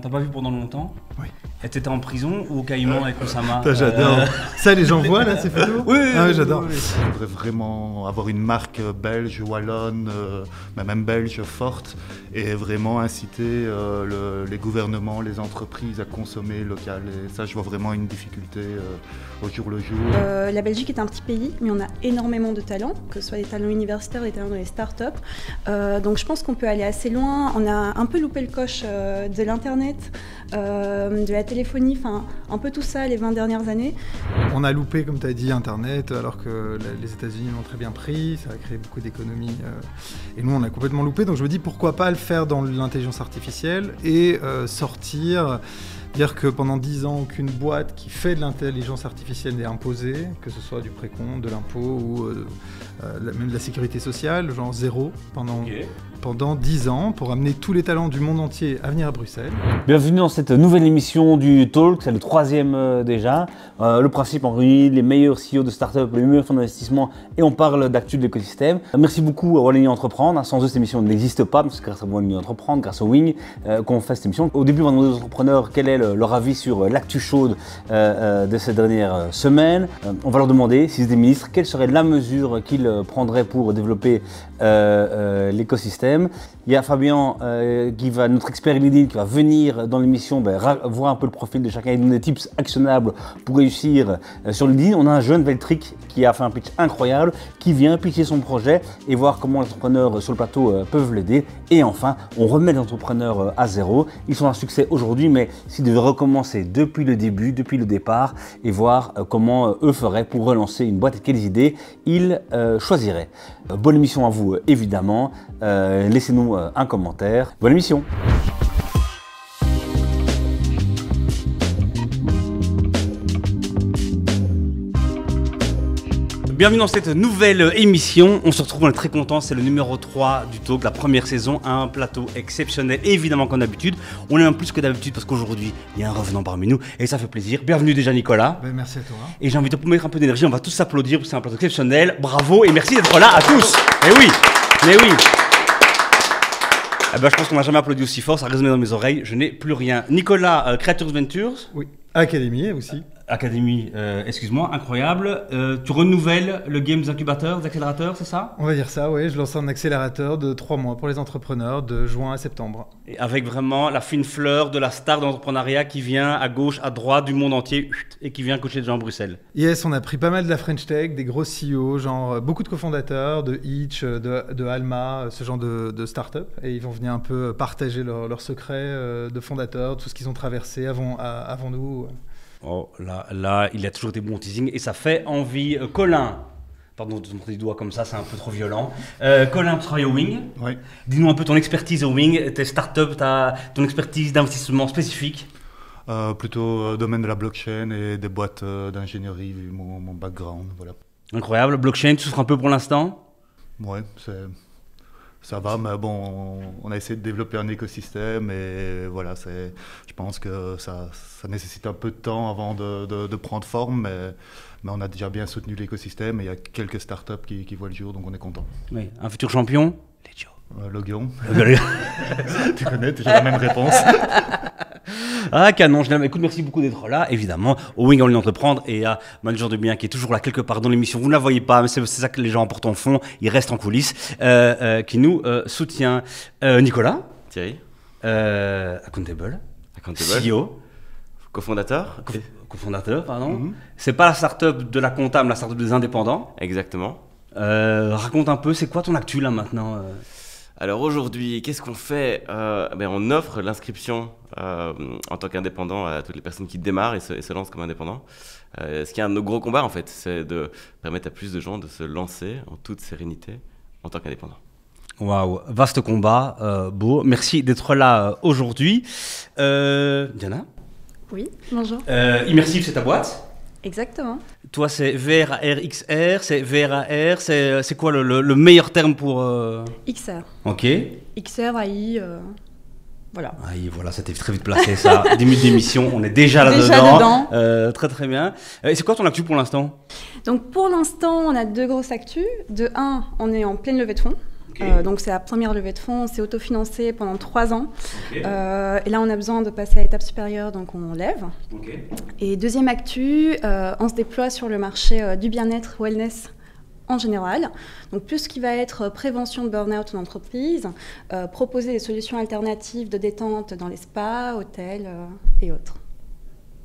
T'as pas vu pendant longtemps? Oui. Et t'étais en prison ou au Caïman avec Oussama? J'adore. Ça, les gens voient là ces photos? Oui, ah, oui, j'adore. Oui. J'aimerais vraiment avoir une marque belge, wallonne, mais même belge forte, et vraiment inciter les gouvernements, les entreprises à consommer local. Et ça, je vois vraiment une difficulté au jour le jour. La Belgique est un petit pays, mais on a énormément de talents, que ce soit des talents universitaires, des talents dans les startups. Donc je pense qu'on peut aller assez loin. On a un peu loupé le coche de l'internet, de la téléphonie, enfin un peu tout ça les 20 dernières années. On a loupé, comme tu as dit, internet, alors que les États-Unis l'ont très bien pris, ça a créé beaucoup d'économies. Et nous, on a complètement loupé. Donc je me dis, pourquoi pas le faire dans l'intelligence artificielle et sortir. Dire que pendant 10 ans, aucune boîte qui fait de l'intelligence artificielle n'est imposée, que ce soit du précompte, de l'impôt ou même de la sécurité sociale, genre zéro, pendant 10 ans, pour amener tous les talents du monde entier à venir à Bruxelles. Bienvenue dans cette nouvelle émission du Talk, c'est le 3e déjà. Le principe, en réunit les meilleurs CEO de start-up, les meilleurs fonds d'investissement et on parle d'actu de l'écosystème. Merci beaucoup à Wallonie Entreprendre, sans eux cette émission n'existe pas, parce que grâce à Wallonie Entreprendre, grâce au Wing, qu'on fait cette émission. Au début, on va demander aux entrepreneurs quel est leur avis sur l'actu chaude de ces dernières semaines. On va leur demander, s'ils étaient ministres, quelle serait la mesure qu'ils prendraient pour développer l'écosystème. Il y a Fabien, notre expert LinkedIn, qui va venir dans l'émission voir un peu le profil de chacun et donner des tips actionnables pour réussir sur LinkedIn. On a un jeune Veltric qui a fait un pitch incroyable, qui vient pitcher son projet et voir comment les entrepreneurs sur le plateau peuvent l'aider. Et enfin, on remet les entrepreneurs à zéro. Ils sont un succès aujourd'hui, mais s'ils devaient recommencer depuis le début, depuis le départ, et voir comment eux feraient pour relancer une boîte et quelles idées ils choisiraient. Bonne émission à vous, évidemment. Laissez-nous un commentaire. Bonne émission. Bienvenue dans cette nouvelle émission. On se retrouve, on est très content, c'est le numéro 3 du Talk, la première saison, un plateau exceptionnel, évidemment comme d'habitude. On est un plus que d'habitude parce qu'aujourd'hui, il y a un revenant parmi nous et ça fait plaisir. Bienvenue déjà Nicolas. Merci à toi. Et j'ai envie de mettre un peu d'énergie, on va tous s'applaudir parce que c'est un plateau exceptionnel. Bravo et merci d'être là à tous. Mais oui. Je pense qu'on n'a jamais applaudi aussi fort, ça a résonné dans mes oreilles, je n'ai plus rien. Nicolas, Creators Ventures. Oui, Académie aussi. Académie, excuse-moi, incroyable. Tu renouvelles le Games Incubateur, d'accélérateur, c'est ça? On va dire ça, oui. Je lance un accélérateur de 3 mois pour les entrepreneurs de juin à septembre. Et avec vraiment la fine fleur de la star de l'entrepreneuriat qui vient à gauche, à droite du monde entier et qui vient coacher des gens à Bruxelles. Yes, on a pris pas mal de la French Tech, des gros CEO, genre beaucoup de cofondateurs, de Hitch, de Alma, ce genre de start-up. Et ils vont venir un peu partager leurs secrets de fondateurs, tout ce qu'ils ont traversé avant nous. Oh là, il y a toujours des bons teasings et ça fait envie. Colin, pardon de te montrer du doigt comme ça, c'est un peu trop violent. Colin, tu travailles au Wing. Oui. Dis-nous un peu ton expertise au Wing, tes startups, ton expertise d'investissement spécifique. Plutôt domaine de la blockchain et des boîtes d'ingénierie, vu mon background. Voilà. Incroyable. Blockchain, tu souffres un peu pour l'instant? Oui, ça va, mais bon, on a essayé de développer un écosystème et voilà, je pense que ça nécessite un peu de temps avant de prendre forme, mais on a déjà bien soutenu l'écosystème et il y a quelques startups qui voient le jour, donc on est content. Oui, un futur champion? Logion. Tu connais, tu as la même réponse. Ah, canon, écoute, merci beaucoup d'être là, évidemment, au Wing Wallonie Entreprendre et à Manager de Bien qui est toujours là quelque part dans l'émission. Vous ne la voyez pas, mais c'est ça que les gens portent en fond, il reste en coulisses, qui nous soutient. Nicolas. Thierry. Accountable. CEO. Cofondateur. Cofondateur, pardon. Mm-hmm. C'est pas la start-up de la comptable, la start-up des indépendants. Exactement. Raconte un peu, c'est quoi ton actu là maintenant Alors aujourd'hui, qu'est-ce qu'on fait? On offre l'inscription en tant qu'indépendant à toutes les personnes qui démarrent et se lancent comme indépendants. Ce qui est un de nos gros combats en fait, c'est de permettre à plus de gens de se lancer en toute sérénité en tant qu'indépendant. Waouh, vaste combat, beau. Merci d'être là aujourd'hui. Diana? Oui, bonjour. Immersive, c'est ta boîte? Exactement. Toi, c'est VRAR-XR, c'est VRAR, c'est quoi le meilleur terme pour... XR. Ok. XR, AI, voilà. AI, voilà, c'était très vite placé ça. 10 minutes d'émission, on est déjà là-dedans. Très très bien. Et c'est quoi ton actu pour l'instant? Donc pour l'instant, on a 2 grosses actus. De 1, on est en pleine levée de fonds. Okay. Donc c'est la première levée de fonds, on s'est autofinancé pendant 3 ans. Okay. Et là on a besoin de passer à l'étape supérieure, donc on lève. Okay. Et deuxième actu, on se déploie sur le marché du bien-être, wellness en général. Donc plus ce qui va être prévention de burn-out en entreprise, proposer des solutions alternatives de détente dans les spas, hôtels et autres.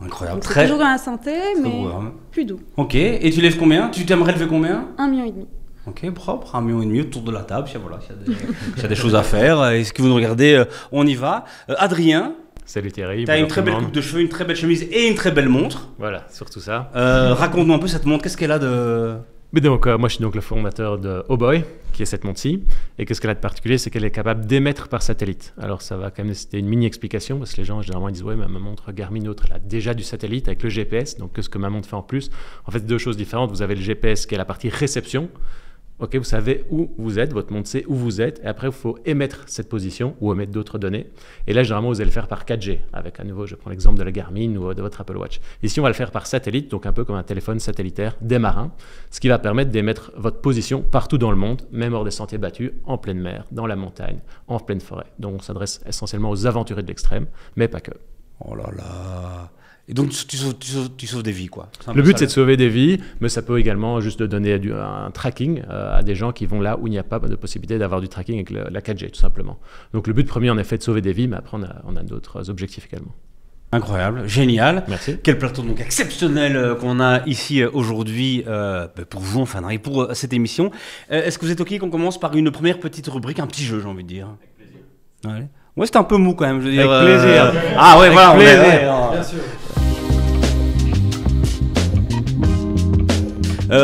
Incroyable. Donc c'est toujours dans la santé, mais plus doux. Ok, et tu lèves combien? Tu t'aimerais lever combien? 1,5 million. Ok, propre, 1,5 million autour de la table, voilà, s'il y a des choses à faire. Est-ce que vous nous regardez? On y va. Adrien. Salut Thierry. Tu as une très belle coupe de cheveux, une très belle chemise et une très belle montre. Voilà, surtout ça. Raconte-nous un peu cette montre, qu'est-ce qu'elle a de... Mais donc, moi je suis donc le fondateur de Oboy, qui est cette montre-ci. Et qu'est-ce qu'elle a de particulier? C'est qu'elle est capable d'émettre par satellite. Alors ça va quand même nécessiter une mini-explication, parce que les gens généralement disent « Ouais, mais ma montre Garmin autre, elle a déjà du satellite avec le GPS, donc qu'est-ce que ma montre fait en plus ?» En fait, deux choses différentes. Vous avez le GPS qui est la partie réception. Ok, vous savez où vous êtes, votre montre sait où vous êtes, et après il faut émettre cette position ou émettre d'autres données. Et là, généralement, vous allez le faire par 4G, avec à nouveau, je prends l'exemple de la Garmin ou de votre Apple Watch. Ici, on va le faire par satellite, donc un peu comme un téléphone satellitaire des marins, ce qui va permettre d'émettre votre position partout dans le monde, même hors des sentiers battus, en pleine mer, dans la montagne, en pleine forêt. Donc on s'adresse essentiellement aux aventuriers de l'extrême, mais pas que. Oh là là. Et donc tu sauves des vies, quoi. Le but, c'est de sauver des vies, mais ça peut également juste de donner un tracking à des gens qui vont là où il n'y a pas de possibilité d'avoir du tracking avec la 4G, tout simplement. Donc le but premier, en effet, de sauver des vies, mais après, on a d'autres objectifs également. Incroyable, génial. Merci. Quel plateau donc exceptionnel qu'on a ici aujourd'hui pour vous, enfin, et pour cette émission. Est-ce que vous êtes OK qu'on commence par une première petite rubrique, un petit jeu, j'ai envie de dire? Avec plaisir. Ouais. Ouais, c'était un peu mou quand même, je veux dire. Avec plaisir. Ah ouais, avec voilà, plaisir. Bien sûr.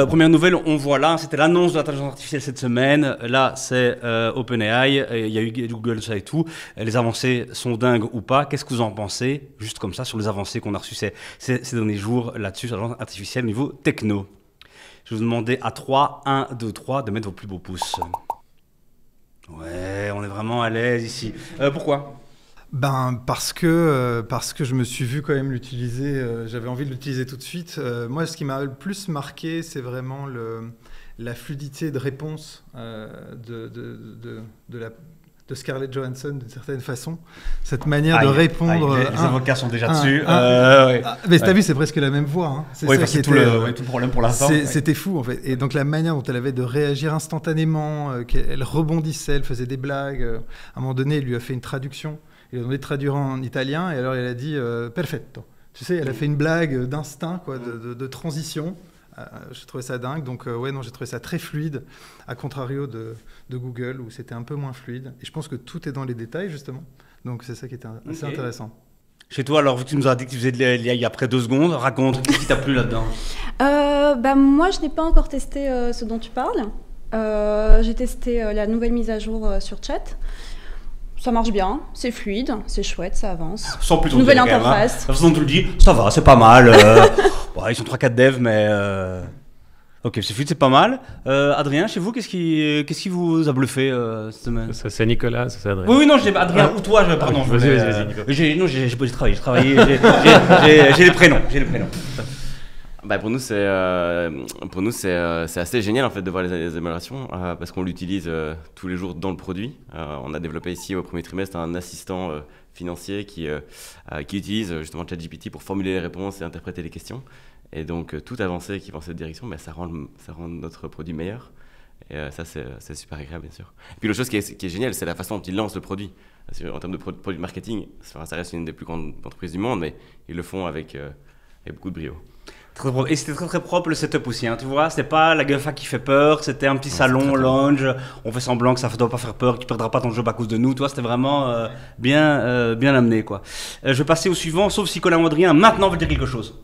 Première nouvelle, on voit là, c'était l'annonce de l'intelligence artificielle cette semaine. Là, c'est OpenAI, il y a eu Google, ça et tout. Les avancées sont dingues ou pas? Qu'est-ce que vous en pensez? Juste comme ça, sur les avancées qu'on a reçues ces derniers jours là-dessus, sur l'intelligence artificielle au niveau techno. Je vais vous demander à 3, 1, 2, 3, de mettre vos plus beaux pouces. Ouais, on est vraiment à l'aise ici. Pourquoi? Parce que je me suis vu quand même l'utiliser, j'avais envie de l'utiliser tout de suite. Moi, ce qui m'a le plus marqué, c'est vraiment la fluidité de réponse de Scarlett Johansson, d'une certaine façon. Cette manière de répondre... les avocats sont déjà dessus. Mais t'as vu, c'est presque la même voix. Hein. C'est ça qui était tout le problème pour l'instant. C'était fou, en fait. Et donc, la manière dont elle avait de réagir instantanément, qu'elle rebondissait, elle faisait des blagues. À un moment donné, elle lui a fait une traduction. Il a demandé de traduire en italien, et alors elle a dit perfetto. Tu sais, elle a fait une blague d'instinct, quoi, de transition. J'ai trouvé ça dingue. Donc, j'ai trouvé ça très fluide, à contrario de Google, où c'était un peu moins fluide. Et je pense que tout est dans les détails, justement. Donc, c'est ça qui était assez intéressant. Chez toi, alors, vu que tu nous as dit que tu faisais de l'IA il y a près 2 secondes, raconte, qu'est-ce qui t'a plu là-dedans? Moi, je n'ai pas encore testé ce dont tu parles. J'ai testé la nouvelle mise à jour sur Chat. Ça marche bien, c'est fluide, c'est chouette, ça avance. Sans plus nouvelle interface. La façon dont tu le dis, ça va, c'est pas mal. Ils sont 3-4 devs, mais... Ok, c'est fluide, c'est pas mal. Adrien, chez vous, qu'est-ce qui vous a bluffé cette semaine? Ça, c'est Nicolas, ça c'est Adrien. Oui, non, Adrien, ou toi, pardon. Vas-y, Nicolas. J'ai travaillé, j'ai les prénoms. Pour nous, c'est assez génial en fait de voir les améliorations parce qu'on l'utilise tous les jours dans le produit. On a développé ici au premier trimestre un assistant financier qui utilise justement ChatGPT pour formuler les réponses et interpréter les questions. Et donc toute avancée qui va dans cette direction, ça rend notre produit meilleur. Et ça, c'est super agréable, bien sûr. Et puis l'autre chose qui est géniale, c'est la façon dont ils lancent le produit. En termes de produit marketing, ça reste une des plus grandes entreprises du monde, mais ils le font avec beaucoup de brio. Très propre. Et c'était très très propre le setup aussi, hein, tu vois, c'était pas la GAFA qui fait peur, c'était un petit salon, lounge, on fait semblant que ça ne doit pas faire peur, que tu perdras pas ton job à cause de nous, toi, c'était vraiment bien amené, quoi. Je vais passer au suivant, sauf si Colin ou Adrien maintenant veut dire quelque chose.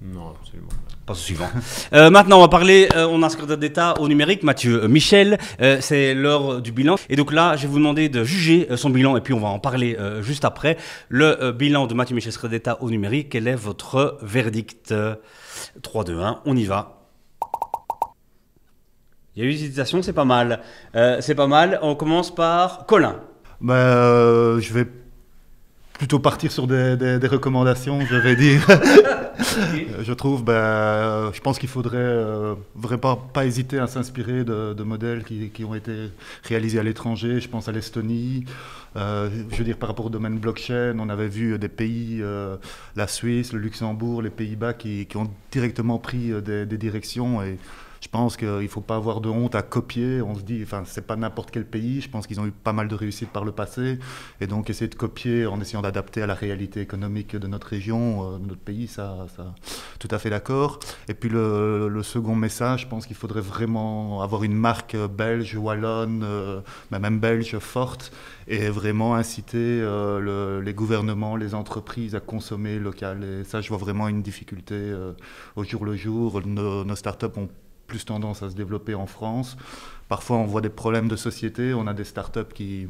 Non, absolument. Pas au suivant. Maintenant, on va parler, on a un secrétaire d'État au numérique, Mathieu Michel, c'est l'heure du bilan. Et donc là, je vais vous demander de juger son bilan, et puis on va en parler juste après. Le bilan de Mathieu Michel, secrétaire d'État au numérique, quel est votre verdict? 3, 2, 1, on y va. Il y a eu des hésitations, c'est pas mal. On commence par Colin. Je vais plutôt partir sur des recommandations, je vais dire. Je trouve, je pense qu'il faudrait vraiment pas hésiter à s'inspirer de modèles qui ont été réalisés à l'étranger. Je pense à l'Estonie. Je veux dire, par rapport au domaine blockchain, on avait vu des pays, la Suisse, le Luxembourg, les Pays-Bas, qui ont directement pris des directions. Et je pense qu'il ne faut pas avoir de honte à copier. On se dit, enfin, c'est pas n'importe quel pays. Je pense qu'ils ont eu pas mal de réussite par le passé. Et donc, essayer de copier en essayant d'adapter à la réalité économique de notre région, de notre pays, ça tout à fait d'accord. Et puis, le second message, je pense qu'il faudrait vraiment avoir une marque belge, wallonne, mais même belge forte, et vraiment inciter les gouvernements, les entreprises à consommer local. Et ça, je vois vraiment une difficulté au jour le jour. Nos startups ont plus tendance à se développer en France. Parfois, on voit des problèmes de société. On a des startups qui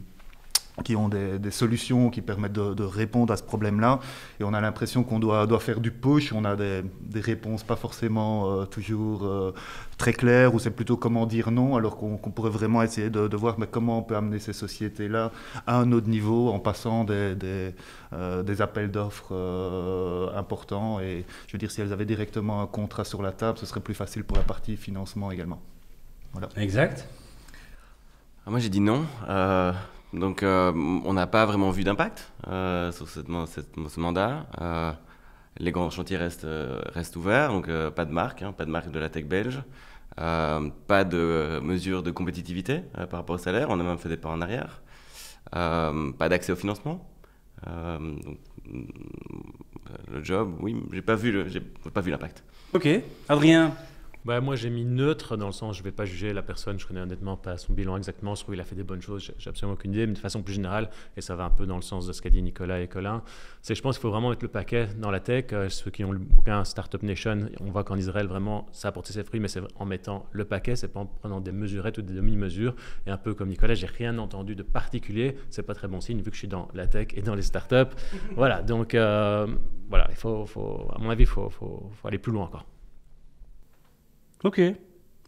ont des solutions qui permettent de répondre à ce problème-là. Et on a l'impression qu'on doit faire du push. On a des réponses pas forcément toujours très claires, ou c'est plutôt comment dire non, alors qu'on pourrait vraiment essayer de voir comment on peut amener ces sociétés-là à un autre niveau en passant des appels d'offres importants. Et je veux dire, si elles avaient directement un contrat sur la table, ce serait plus facile pour la partie financement également. Voilà. Exact. Moi, j'ai dit non. Donc, on n'a pas vraiment vu d'impact sur ce mandat. Les grands chantiers restent ouverts, donc pas de marque, pas de marque de la tech belge, pas de mesures de compétitivité par rapport au salaire. On a même fait des pas en arrière. Pas d'accès au financement. Donc, le job, oui, j'ai pas vu l'impact. Ok, Adrien. Moi, j'ai mis neutre dans le sens, je ne vais pas juger la personne, je connais honnêtement pas son bilan exactement, je trouve qu'il a fait des bonnes choses, j'ai absolument aucune idée, mais de façon plus générale, et ça va un peu dans le sens de ce qu'a dit Nicolas et Colin, c'est que je pense qu'il faut vraiment mettre le paquet dans la tech. Ceux qui ont le bouquin Startup Nation, on voit qu'en Israël, vraiment, ça a porté ses fruits, mais c'est en mettant le paquet, c'est pas en prenant des mesurettes ou des demi-mesures. Et un peu comme Nicolas, j'ai rien entendu de particulier, c'est pas très bon signe, vu que je suis dans la tech et dans les startups. Voilà, donc voilà, il faut, à mon avis, il faut aller plus loin encore. Ok.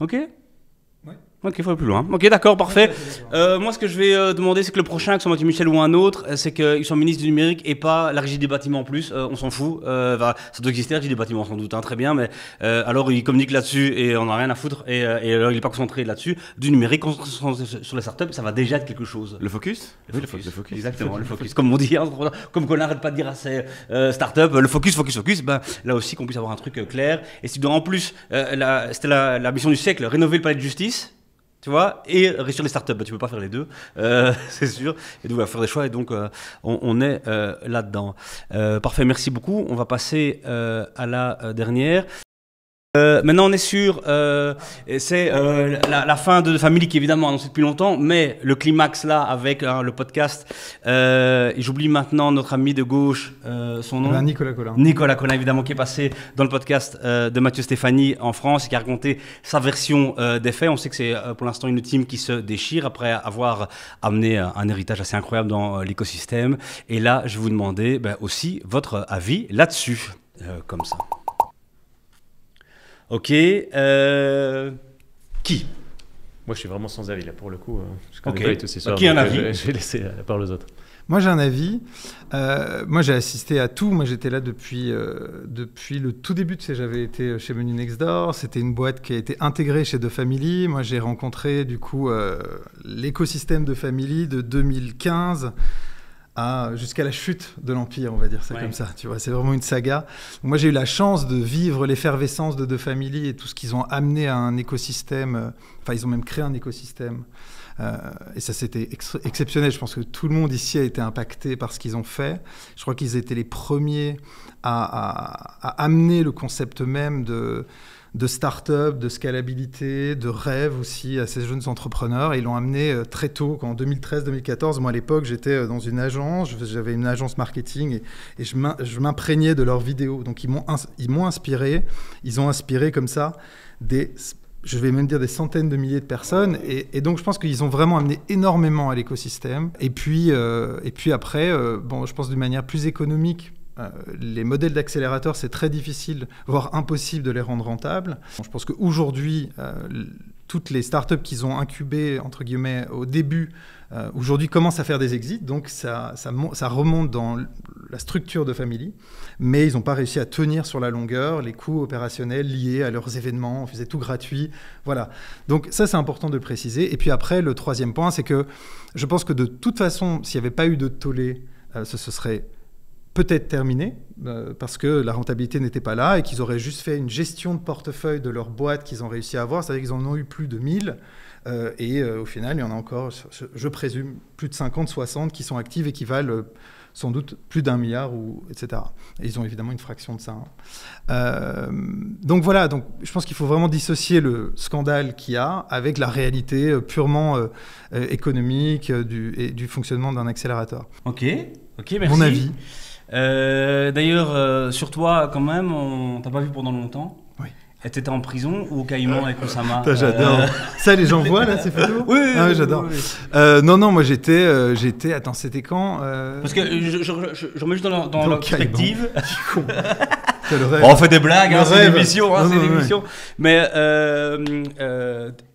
Ok, il faut aller plus loin. Ok, d'accord, parfait. Moi, ce que je vais demander, c'est que le prochain, que ce soit Mathieu Michel ou un autre, c'est qu'il soit ministre du numérique et pas la régie des bâtiments en plus. On s'en fout. Ça doit exister, la régie des bâtiments, sans doute, très bien. Mais alors, il communique là-dessus et on n'a rien à foutre. Et alors, il n'est pas concentré là-dessus. Du numérique, sur les startups, ça va déjà être quelque chose. Le focus. Le focus. Exactement, le focus. Comme on dit, comme qu'on n'arrête pas de dire à ces startups, le focus. Là aussi, qu'on puisse avoir un truc clair. Et si tu dois en plus, c'était la mission du siècle, rénover le palais de justice. Tu vois, et réussir les startups, tu peux pas faire les deux, c'est sûr. Et donc, on va faire des choix, et donc on est là-dedans. Parfait, merci beaucoup. On va passer à la dernière. Maintenant, on est sur, c'est la fin de Family qui est évidemment annoncée depuis longtemps, mais le climax là avec le podcast. Et j'oublie maintenant notre ami de gauche, son nom. Nicolas Collin. Nicolas Collin, évidemment, qui est passé dans le podcast de Mathieu Stéphanie en France et qui a raconté sa version des faits. On sait que c'est pour l'instant une team qui se déchire après avoir amené un héritage assez incroyable dans l'écosystème. Et là, je vais vous demander aussi votre avis là-dessus, comme ça. Ok. Qui? Moi, je suis vraiment sans avis là pour le coup. Je connais pas tous ces soirs, qui a un avis? Je vais laisser la parole aux autres. Moi, j'ai un avis. Moi, j'ai assisté à tout. Moi, j'étais là depuis le tout début. Tu sais, j'avais été chez Menu Next Door. C'était une boîte qui a été intégrée chez The Family. Moi, j'ai rencontré du coup l'écosystème de Family de 2015 jusqu'à la chute de l'Empire, on va dire ça comme ça. Tu vois, c'est vraiment une saga. Moi, j'ai eu la chance de vivre l'effervescence de The Family et tout ce qu'ils ont amené à un écosystème. Enfin, ils ont même créé un écosystème. Et ça, c'était exceptionnel. Je pense que tout le monde ici a été impacté par ce qu'ils ont fait. Je crois qu'ils étaient les premiers à amener le concept même de start-up, de scalabilité, de rêve aussi à ces jeunes entrepreneurs. Et ils l'ont amené très tôt, en 2013-2014. Moi, à l'époque, j'étais dans une agence, j'avais une agence marketing et je m'imprégnais de leurs vidéos. Donc, ils m'ont inspiré. Ils ont inspiré comme ça je vais même dire des centaines de milliers de personnes. Et donc, je pense qu'ils ont vraiment amené énormément à l'écosystème. Et puis après, je pense d'une manière plus économique, les modèles d'accélérateurs, c'est très difficile, voire impossible de les rendre rentables. Je pense qu'aujourd'hui, toutes les startups qu'ils ont incubées, entre guillemets, au début, aujourd'hui commencent à faire des exits, donc ça remonte dans la structure de Family, mais ils n'ont pas réussi à tenir sur la longueur les coûts opérationnels liés à leurs événements, on faisait tout gratuit, voilà. Donc ça, c'est important de le préciser. Et puis après, le troisième point, c'est que je pense que de toute façon, s'il n'y avait pas eu de tollé, ce serait peut-être terminé, parce que la rentabilité n'était pas là et qu'ils auraient juste fait une gestion de portefeuille de leur boîte qu'ils ont réussi à avoir, c'est-à-dire qu'ils en ont eu plus de 1000, et au final, il y en a encore, je présume, plus de 50, 60 qui sont actives et qui valent sans doute plus d'1 milliard, etc. Et ils ont évidemment une fraction de ça. Donc voilà, donc, je pense qu'il faut vraiment dissocier le scandale qu'il y a avec la réalité purement économique et du fonctionnement d'un accélérateur. Ok, merci. Mon avis. D'ailleurs, sur toi, quand même, on t'a pas vu pendant longtemps. Oui. Et t'étais en prison ou au Caïman avec Oussama? J'adore. Ça, les gens voient là, ces photos? Oui, oui, j'adore. Oui. Non, moi j'étais. Attends, c'était quand Parce que je remets juste dans la perspective. On fait des blagues, c'est une émission. Ouais. Mais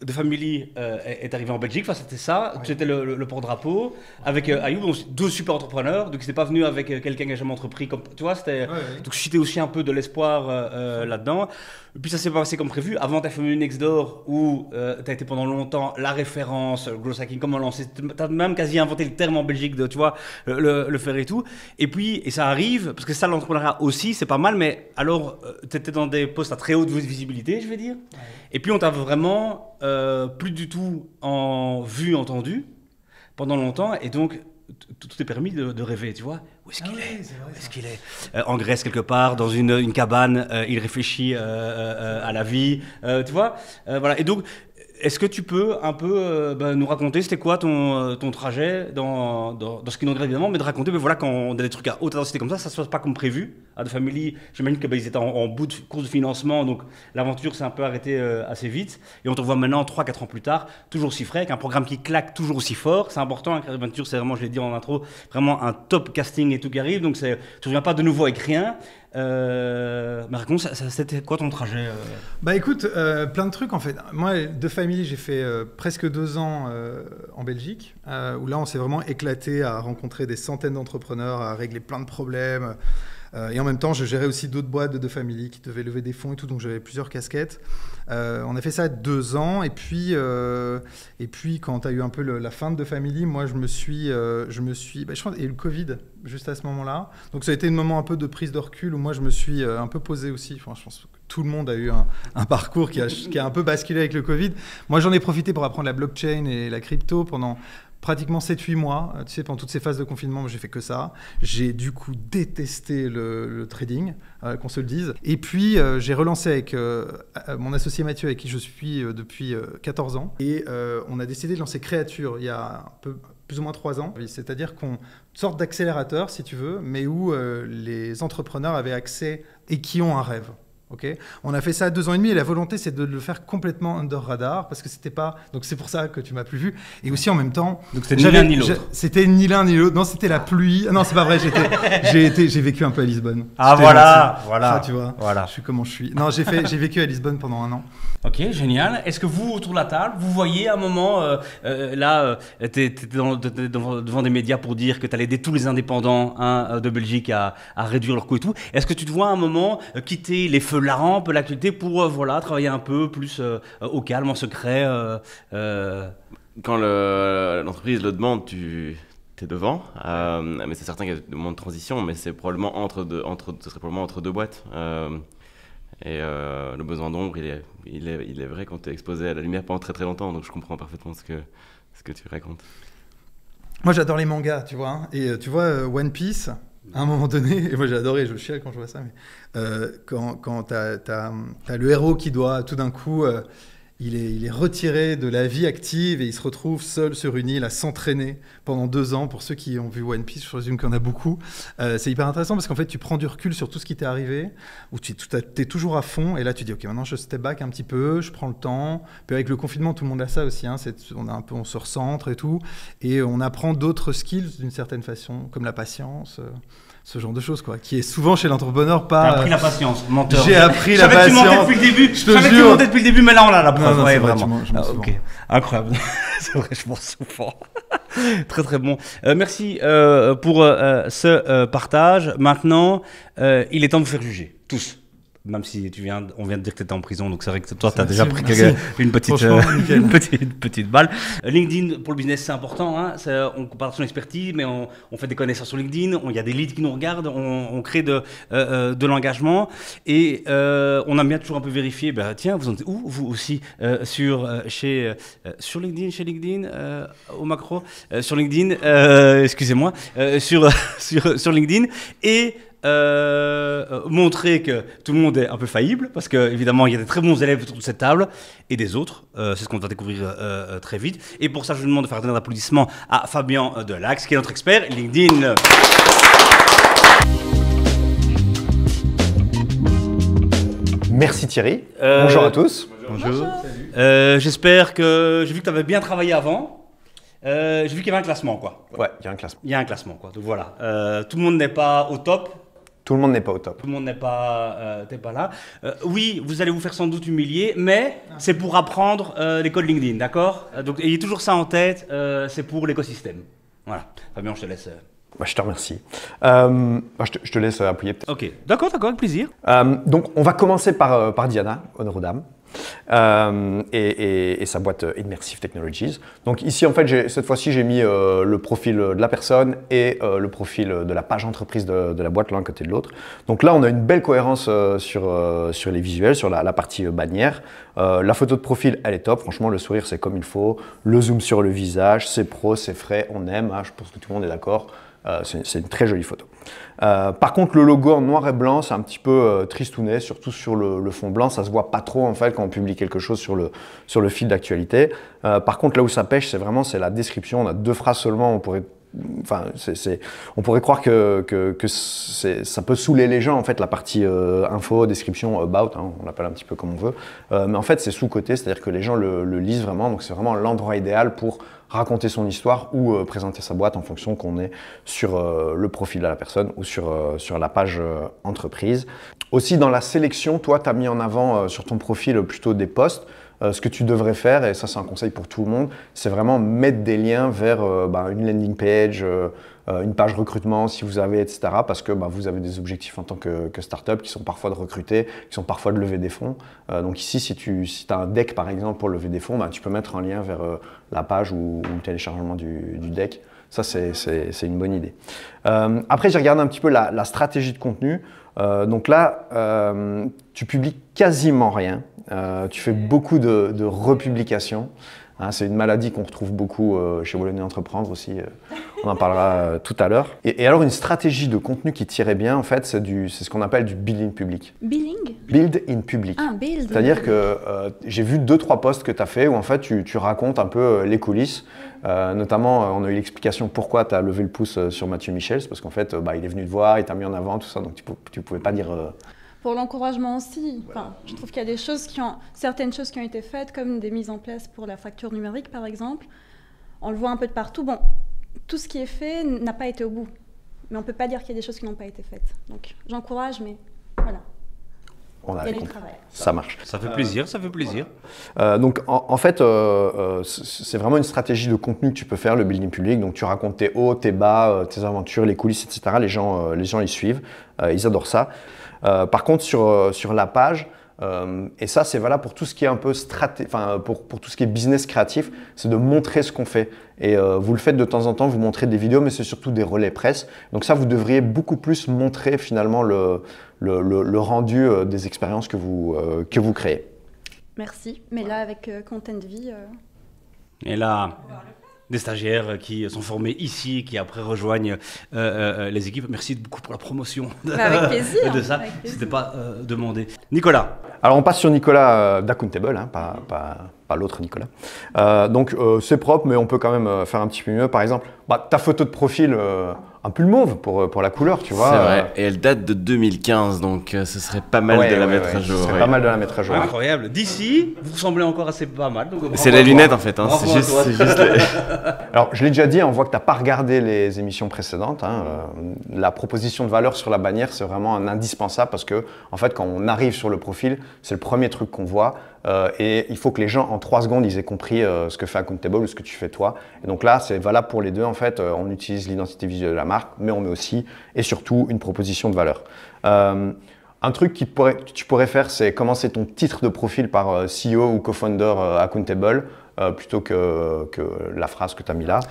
The Family est arrivé en Belgique, enfin, c'était ça. Ouais. Tu étais le porte-drapeau avec Ayoub, donc 2 super entrepreneurs. Donc, c'était pas venu avec quelqu'un qui a jamais entrepris. Comme, tu vois, c'était. Ouais. Donc, j'étais aussi un peu de l'espoir là-dedans. Et puis, ça s'est pas passé comme prévu. Avant, tu as fait Next Door où tu as été pendant longtemps la référence, growth hacking, comment lancer. Tu as même quasi inventé le terme en Belgique de, tu vois, le faire et tout. Et puis, et ça arrive, parce que ça, l'entrepreneuriat aussi, c'est pas mal, mais alors, tu étais dans des postes à très haute visibilité, je vais dire. Ouais. Et puis, on t'a vraiment plus du tout entendu pendant longtemps. Et donc, tout est permis de rêver, tu vois. Où est-ce qu'il est en Grèce, quelque part, dans une cabane, il réfléchit à la vie, tu vois. Voilà. Et donc, est-ce que tu peux un peu nous raconter, c'était quoi ton trajet dans ce qui nous regarde évidemment, mais de raconter, voilà, quand on a des trucs à haute intensité comme ça se passe pas comme prévu. À The Family, j'imagine qu'ils étaient en bout de course de financement, donc l'aventure s'est un peu arrêtée assez vite. Et on te voit maintenant, 3-4 ans plus tard, toujours aussi frais, avec un programme qui claque toujours aussi fort. C'est important, hein, Aventure, c'est vraiment, je l'ai dit en intro, vraiment un top casting et tout qui arrive, donc tu ne reviens pas de nouveau avec rien. Mais raconte, c'était quoi ton trajet Bah écoute, plein de trucs en fait. Moi, The Family, j'ai fait presque 2 ans en Belgique, où là on s'est vraiment éclaté à rencontrer des centaines d'entrepreneurs, à régler plein de problèmes. Et en même temps, je gérais aussi d'autres boîtes de The Family qui devaient lever des fonds et tout, donc j'avais plusieurs casquettes. On a fait ça 2 ans, et puis quand tu as eu un peu la fin de The Family, moi je crois qu'il y a eu le Covid juste à ce moment-là. Donc ça a été un moment un peu de prise de recul où moi je me suis un peu posé aussi. Enfin, je pense que tout le monde a eu un parcours qui a un peu basculé avec le Covid. Moi j'en ai profité pour apprendre la blockchain et la crypto pendant pratiquement 7-8 mois, tu sais, pendant toutes ces phases de confinement, j'ai fait que ça. J'ai du coup détesté le trading, qu'on se le dise. Et puis, j'ai relancé avec mon associé Mathieu, avec qui je suis depuis 14 ans. Et on a décidé de lancer Créature il y a plus ou moins 3 ans. C'est-à-dire qu'on sorte d'accélérateur, si tu veux, mais où les entrepreneurs avaient accès et qui ont un rêve. Okay. On a fait ça 2 ans et demi et la volonté c'est de le faire complètement under radar parce que c'était pas, donc c'est pour ça que tu m'as plus vu, et aussi en même temps donc c'était ni l'un ni l'autre. C'était ni l'un ni l'autre, non, c'était la pluie. Non, c'est pas vrai, j'ai vécu un peu à Lisbonne. Voilà. Ça, tu vois, voilà. Je suis comment je suis. Non, j'ai vécu à Lisbonne pendant 1 an. Ok, génial. Est-ce que vous, autour de la table, vous voyez à un moment, t'étais devant des médias pour dire que tu allais aider tous les indépendants de Belgique à réduire leurs coûts et tout. Est-ce que tu te vois à un moment quitter les feux, la rampe, l'actualité pour travailler un peu plus au calme, en secret Quand l'entreprise le demande, tu es devant. Mais c'est certain qu'il y a des moments de transition, mais c'est probablement ce serait probablement entre 2 boîtes. Et le besoin d'ombre, il est vrai quand tu es exposé à la lumière pendant très très longtemps, donc je comprends parfaitement ce que tu racontes. Moi j'adore les mangas, tu vois, hein, et tu vois One Piece, à un moment donné, et moi j'ai adoré, je chiale quand je vois ça, mais quand t'as le héros qui doit tout d'un coup, il est retiré de la vie active et il se retrouve seul sur une île à s'entraîner pendant 2 ans. Pour ceux qui ont vu One Piece, je présume qu'il y en a beaucoup. C'est hyper intéressant parce qu'en fait, tu prends du recul sur tout ce qui t'est arrivé, où tu es toujours à fond. Et là, tu dis, OK, maintenant, je step back un petit peu, je prends le temps. Puis avec le confinement, tout le monde a ça aussi. Hein, on se recentre et tout. Et on apprend d'autres skills d'une certaine façon, comme la patience. ce genre de choses, quoi, qui est souvent chez l'entrepreneur T'as pas. appris la patience, menteur. J'ai appris Je la savais que tu mentais patience. depuis le début. Je Je te savais que tu jure. mentais depuis le début, mais là on a la preuve. Non, Ouais, c'est vrai, vraiment. je m'en souviens. Ok, incroyable. C'est vrai, je m'en souvent. Très très bon. Merci pour ce partage. Maintenant, il est temps de vous faire juger, tous. Même si on vient de dire que tu étais en prison, donc c'est vrai que toi, tu as déjà pris une petite balle. LinkedIn, pour le business, c'est important. Hein. On parle de son expertise, mais on fait des connaissances sur LinkedIn. Il y a des leads qui nous regardent, on crée de l'engagement. Et on aime bien toujours un peu vérifier, tiens, vous en êtes où, vous aussi, sur LinkedIn, au macro, sur LinkedIn, excusez-moi, sur LinkedIn. Et montrer que tout le monde est un peu faillible, parce qu'évidemment, il y a des très bons élèves autour de cette table, et des autres. C'est ce qu'on va découvrir très vite. Et pour ça, je vous demande de faire un applaudissement à Fabien Delax, qui est notre expert LinkedIn. Merci Thierry. Bonjour à tous. Bonjour. J'espère que... J'ai vu que tu avais bien travaillé avant. J'ai vu qu'il y avait un classement, quoi. Ouais, il y a un classement. Il y a un classement, quoi. Donc voilà. Tout le monde n'est pas au top. Tout le monde n'est pas au top. Tout le monde n'est pas, t'es pas là. Oui, vous allez vous faire sans doute humilier, mais c'est pour apprendre les codes LinkedIn, d'accord? Donc ayez toujours ça en tête, c'est pour l'écosystème. Voilà. Fabien, je te laisse. Je te remercie. Je te laisse appuyer peut-être. Ok, d'accord, avec plaisir. Donc on va commencer par Diana, honneur aux dames. Et sa boîte Immersive Technologies. Donc ici, en fait, cette fois-ci, j'ai mis le profil de la personne et le profil de la page entreprise de la boîte l'un côté de l'autre. Donc là, on a une belle cohérence sur les visuels, sur la partie bannière. La photo de profil, elle est top. Franchement, le sourire, c'est comme il faut. Le zoom sur le visage, c'est pro, c'est frais, on aime. Hein, je pense que tout le monde est d'accord. C'est une très jolie photo. Par contre, le logo en noir et blanc, c'est un petit peu tristounet, surtout sur le fond blanc. Ça se voit pas trop en fait quand on publie quelque chose sur le fil d'actualité. Par contre, là où ça pêche, c'est la description. On a 2 phrases seulement. On pourrait croire que ça peut saouler les gens en fait la partie info, description, about, hein, on l'appelle un petit peu comme on veut. Mais en fait, c'est sous-côté, c'est-à-dire que les gens le lisent vraiment. Donc c'est vraiment l'endroit idéal pour raconter son histoire ou présenter sa boîte en fonction qu'on est sur le profil de la personne ou sur la page entreprise. Aussi, dans la sélection, toi, tu as mis en avant sur ton profil plutôt des posts. Ce que tu devrais faire, et ça c'est un conseil pour tout le monde, c'est vraiment mettre des liens vers une landing page, une page recrutement si vous avez, etc. Parce que vous avez des objectifs en tant que startup qui sont parfois de recruter, qui sont parfois de lever des fonds. Donc ici, si tu as un deck par exemple pour lever des fonds, tu peux mettre un lien vers la page ou le téléchargement du deck. Ça, c'est une bonne idée. Après, j'ai regardé un petit peu la stratégie de contenu. Donc là, tu publies quasiment rien. Tu fais beaucoup de republications. Hein, c'est une maladie qu'on retrouve beaucoup chez Wallonie Entreprendre aussi. On en parlera tout à l'heure. Et alors, une stratégie de contenu qui tirait bien, en fait, c'est ce qu'on appelle du build in public. Billing? Build in public. Ah, build. C'est-à-dire que j'ai vu 2-3 posts que tu as fait où en fait tu racontes un peu les coulisses. Notamment, on a eu l'explication pourquoi tu as levé le pouce sur Mathieu Michel. C'est parce qu'en fait, il est venu te voir, il t'a mis en avant, tout ça. Donc tu pouvais pas dire... Pour l'encouragement aussi. Enfin, je trouve qu'il y a certaines choses qui ont été faites, comme des mises en place pour la fracture numérique, par exemple. On le voit un peu de partout. Bon, tout ce qui est fait n'a pas été au bout. Mais on ne peut pas dire qu'il y a des choses qui n'ont pas été faites. Donc, j'encourage, mais voilà. Il y a du travail. Ça marche. Ça fait plaisir, ça fait plaisir. Donc, en fait, c'est vraiment une stratégie de contenu que tu peux faire, le building public. Donc, tu racontes tes hauts, tes bas, tes aventures, les coulisses, etc. Les gens ils suivent. Ils adorent ça. Par contre, sur la page, et ça c'est valable pour tout ce qui est un peu pour tout ce qui est business créatif, c'est de montrer ce qu'on fait. Et vous le faites de temps en temps, vous montrez des vidéos, mais c'est surtout des relais presse. Donc ça, vous devriez beaucoup plus montrer finalement le rendu des expériences que vous créez. Merci. Mais là, avec Content Vie... Et là... Des stagiaires qui sont formés ici, qui après rejoignent les équipes. Merci beaucoup pour la promotion avec plaisir, de ça. C'était pas demandé. Nicolas. Alors on passe sur Nicolas d'Accountable, hein, pas l'autre Nicolas. Donc c'est propre, mais on peut quand même faire un petit peu mieux. Par exemple, ta photo de profil, un pull mauve pour la couleur, tu vois. C'est vrai. Et elle date de 2015, donc ce serait pas mal de la mettre à jour. Ce serait pas mal de la mettre à jour. Incroyable. D'ici, vous ressemblez encore assez pas mal. C'est les lunettes en fait. Hein. C'est juste les... Alors, je l'ai déjà dit, on voit que tu n'as pas regardé les émissions précédentes. Hein. La proposition de valeur sur la bannière, c'est vraiment un indispensable parce que, en fait, quand on arrive sur le profil, c'est le premier truc qu'on voit. Et il faut que les gens, en 3 secondes, ils aient compris ce que fait Accountable ou ce que tu fais toi. Et donc là, c'est valable pour les deux. En fait, on utilise l'identité visuelle de la marque, mais on met aussi et surtout une proposition de valeur. Un truc que tu pourrais faire, c'est commencer ton titre de profil par CEO ou co-founder Accountable. Plutôt que la phrase que tu as mis là.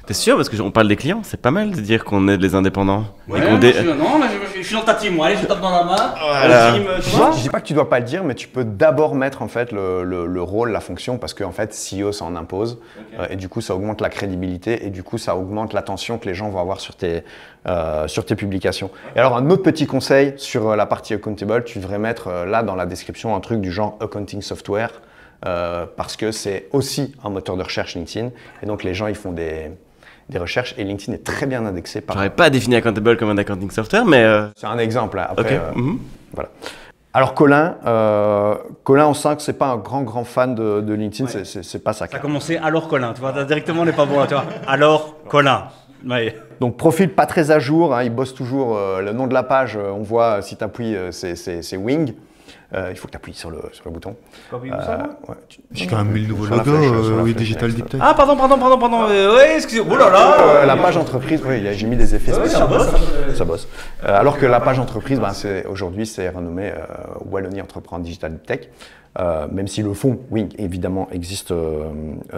T'es sûr? Parce qu'on parle des clients, c'est pas mal de dire qu'on aide les indépendants. Ouais, je suis dans ta team, moi. Allez, je tape dans la main. Voilà. Je dis pas que tu dois pas le dire, mais tu peux d'abord mettre en fait le rôle, la fonction, parce qu'en fait CEO ça en impose, et du coup ça augmente la crédibilité et du coup ça augmente l'attention que les gens vont avoir sur tes publications. Et alors un autre petit conseil sur la partie Accountable, tu devrais mettre là dans la description un truc du genre Accounting Software. Parce que c'est aussi un moteur de recherche LinkedIn et donc les gens ils font des recherches et LinkedIn est très bien indexé par... J'aurais pas défini Accountable comme un accounting software mais... C'est un exemple, hein. Après, voilà. Alors Colin, on sent que c'est pas un grand fan de LinkedIn, c'est pas ça. Ça a commencé alors Colin, tu vois, directement on n'est pas bon là, tu vois. Alors Colin. Ouais. Donc profil pas très à jour, hein, il bosse toujours, le nom de la page, on voit si tu appuies, c'est Wing. Il faut que tu appuies sur le bouton. J'ai quand même mis le nouveau logo, oui, Digital Deep Tech. Ah, pardon. Oui, excusez-moi. Oh là là. La page entreprise, oui, j'ai mis des effets spéciaux. Ça bosse. Alors que la page entreprise, aujourd'hui, c'est renommé Wallonie Entreprend Digital Deep Tech. Même si le fond, Wing, évidemment, existe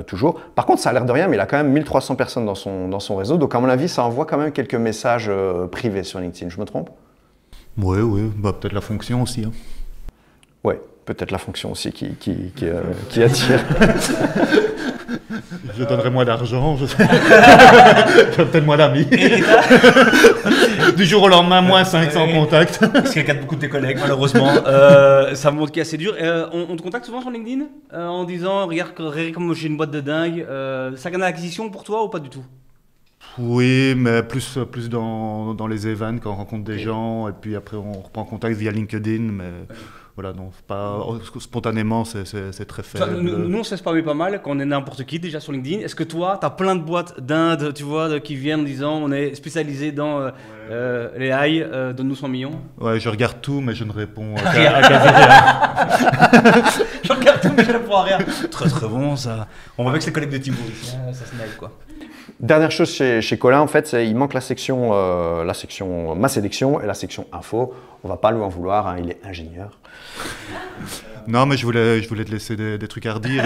toujours. Par contre, ça a l'air de rien, mais il a quand même 1300 personnes dans son réseau. Donc, à mon avis, ça envoie quand même quelques messages privés sur LinkedIn. Je me trompe? Oui, peut-être la fonction aussi. Hein. Ouais, peut-être la fonction aussi qui attire. Je donnerai moins d'argent, j'ai peut-être moins d'amis. Du jour au lendemain, moins 500 contacts. C'est quelqu'un de beaucoup de tes collègues, malheureusement. Ça montre qu'il est assez dur. On te contacte souvent sur LinkedIn en disant, regarde comme j'ai une boîte de dingue. Ça gagne l'acquisition pour toi ou pas du tout? Oui, mais plus dans les events, quand on rencontre des gens, et puis après on reprend contact via LinkedIn, mais voilà, non, pas, spontanément c'est très faible. Nous on se spammer pas mal quand on est n'importe qui déjà sur LinkedIn. Est-ce que toi, tu as plein de boîtes d'Inde, tu vois, qui viennent en disant on est spécialisé dans les AI, donne-nous 100 millions? Ouais, je regarde tout, mais je ne réponds à quasi rien. Je regarde tout, mais je ne réponds à rien. Très bon ça. On voit avec ses collègues de Thibaut ici, ça se mêle quoi. Dernière chose chez Colin, en fait, il manque la section Ma Sélection et la section Info. On va pas lui en vouloir, hein, il est ingénieur. Non, mais je voulais te laisser des trucs à redire.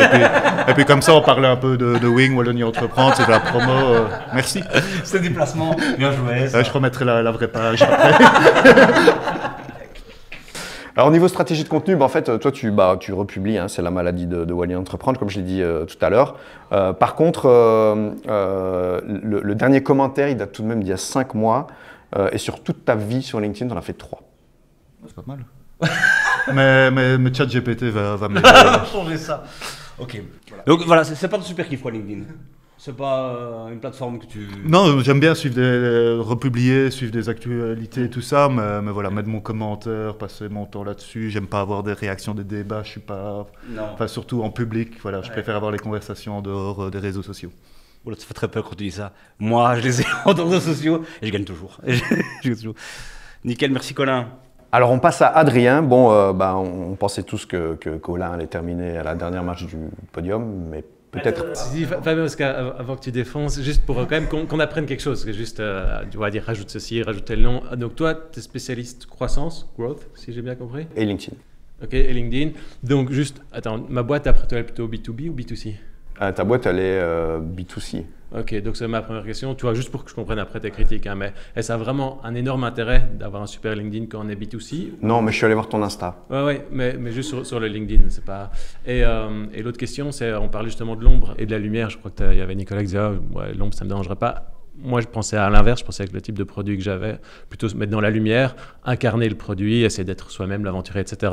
Et puis comme ça, on parlait un peu de Wing, Wallonie Entreprendre, c'est de la promo. Merci. C'est des placements, bien joué. Je remettrai la vraie page après. Alors au niveau stratégie de contenu, en fait, toi tu republies, hein, c'est la maladie de Wallonie Entreprendre, comme je l'ai dit tout à l'heure. Par contre, le dernier commentaire, il date tout de même d'il y a 5 mois. Et sur toute ta vie sur LinkedIn, tu en as fait 3. C'est pas mal. mais ChatGPT va m'aider. On va changer ça. Ok. Voilà. Donc voilà, c'est pas de super kiff quoi LinkedIn. C'est pas une plateforme que tu... Non, j'aime bien republier, suivre des actualités et tout ça, mais voilà, mettre mon commentaire, passer mon temps là-dessus. J'aime pas avoir des réactions, des débats, je suis pas... Non. Enfin, surtout en public, voilà, je préfère avoir les conversations en dehors des réseaux sociaux. Voilà, ça fait très peur quand tu dis ça. Moi, je les ai en dehors des réseaux sociaux et je gagne toujours. Nickel, merci Colin. Alors on passe à Adrien. Bon, on pensait tous que Colin allait terminer à la dernière marche du podium, mais peut-être. Fabien, parce qu'avant que tu défonces, juste pour quand même qu'on apprenne quelque chose, juste, tu vas dire rajoute ceci, rajoute tel nom. Donc toi, tu es spécialiste croissance, growth, si j'ai bien compris. Et LinkedIn. Ok, et LinkedIn. Donc juste, attends, ma boîte après toi, elle est plutôt B2B ou B2C? Ta boîte, elle est B2C. Ok, donc c'est ma première question. Tu vois, juste pour que je comprenne après tes critiques, hein, mais est-ce que ça a vraiment un énorme intérêt d'avoir un super LinkedIn quand on est B2C? Non, mais je suis allé voir ton Insta. Ouais, mais juste sur le LinkedIn, c'est pas... Et l'autre question, c'est, on parlait justement de l'ombre et de la lumière. Je crois qu'il y avait Nicolas qui disait, l'ombre, ça me dérangerait pas. moi, je pensais à l'inverse. Je pensais que le type de produit que j'avais, plutôt se mettre dans la lumière, incarner le produit, essayer d'être soi-même l'aventurier, etc.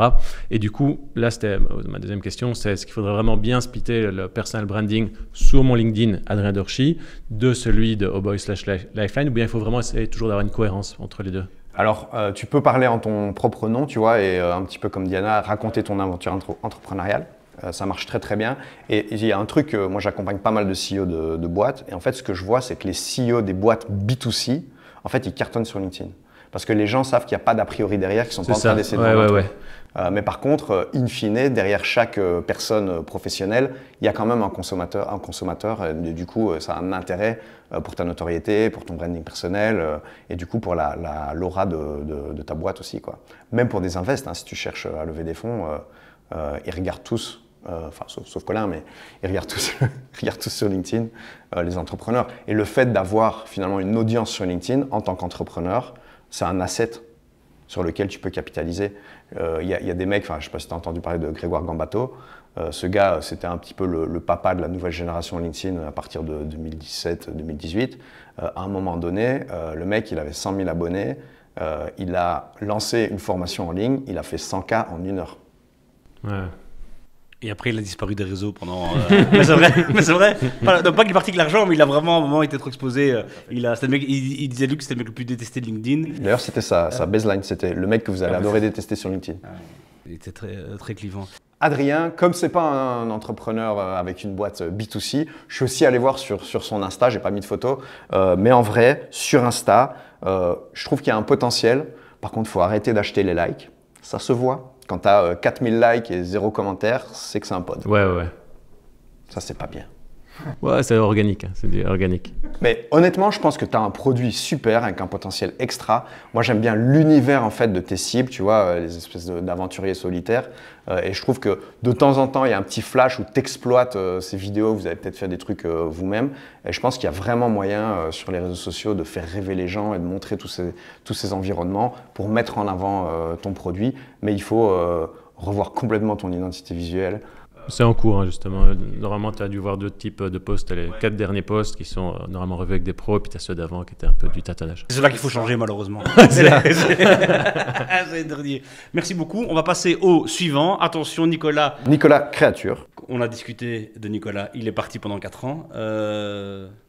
Et du coup, là, c'était ma deuxième question, c'est est-ce qu'il faudrait vraiment bien splitter le personal branding sur mon LinkedIn, Adrien Dorchy, de celui de Oboy/Lifeline, ou bien il faut vraiment essayer toujours d'avoir une cohérence entre les deux? Alors, tu peux parler en ton propre nom, tu vois, et un petit peu comme Diana, raconter ton aventure entrepreneuriale. Ça marche très très bien. Et il y a un truc, moi j'accompagne pas mal de CEO de boîtes, et en fait ce que je vois, c'est que les CEO des boîtes B2C, en fait ils cartonnent sur LinkedIn. Parce que les gens savent qu'il n'y a pas d'a priori derrière, qu'ils sont pas en train d'essayer de vendre un truc. Mais par contre, in fine, derrière chaque personne professionnelle, il y a quand même un consommateur et du coup, ça a un intérêt pour ta notoriété, pour ton branding personnel et du coup pour l'aura de ta boîte aussi, quoi. Même pour des invests, hein, si tu cherches à lever des fonds, ils regardent tous, enfin sauf Colin, mais ils regardent tous sur LinkedIn, les entrepreneurs. Et le fait d'avoir finalement une audience sur LinkedIn en tant qu'entrepreneur, c'est un asset sur lequel tu peux capitaliser. Il y a des mecs, je ne sais pas si tu as entendu parler de Grégoire Gambato, ce gars, c'était un petit peu le papa de la nouvelle génération LinkedIn à partir de 2017-2018. À un moment donné, le mec, il avait 100 000 abonnés, il a lancé une formation en ligne, il a fait 100K en 1 heure. Ouais. Et après, il a disparu des réseaux pendant. Mais c'est vrai. Enfin, non, pas qu'il est parti avec l'argent, mais il a vraiment, à un moment, été trop exposé. Il disait lui que c'était le mec le plus détesté de LinkedIn. D'ailleurs, c'était sa baseline, c'était le mec que vous allez adorer détester sur LinkedIn. Il était très clivant. Adrien, comme c'est pas un entrepreneur avec une boîte B2C, je suis aussi allé voir sur son Insta, j'ai pas mis de photo, mais en vrai, sur Insta, je trouve qu'il y a un potentiel. Par contre, il faut arrêter d'acheter les likes. Ça se voit. Quand tu as 4000 likes et 0 commentaire, c'est que c'est un pod. Ouais. Ça, c'est pas bien. Ouais, c'est organique, c'est du organique. Mais honnêtement, je pense que tu as un produit super avec un potentiel extra. Moi, j'aime bien l'univers en fait de tes cibles, tu vois, les espèces d'aventuriers solitaires. Et je trouve que de temps en temps, il y a un petit flash où tu exploites ces vidéos. Vous avez peut-être fait des trucs vous-même. Et je pense qu'il y a vraiment moyen sur les réseaux sociaux de faire rêver les gens et de montrer tous ces environnements pour mettre en avant ton produit. Mais il faut revoir complètement ton identité visuelle. C'est en cours, hein, justement. Normalement, tu as dû voir 2 types de posts. Les 4 derniers posts qui sont normalement revus avec des pros, et puis tu as ceux d'avant qui étaient un peu du tâtonnage. C'est cela qu'il faut changer, malheureusement. C'est le dernier. Merci beaucoup. On va passer au suivant. Attention, Nicolas. Nicolas Créature. On a discuté de Nicolas. Il est parti pendant 4 ans.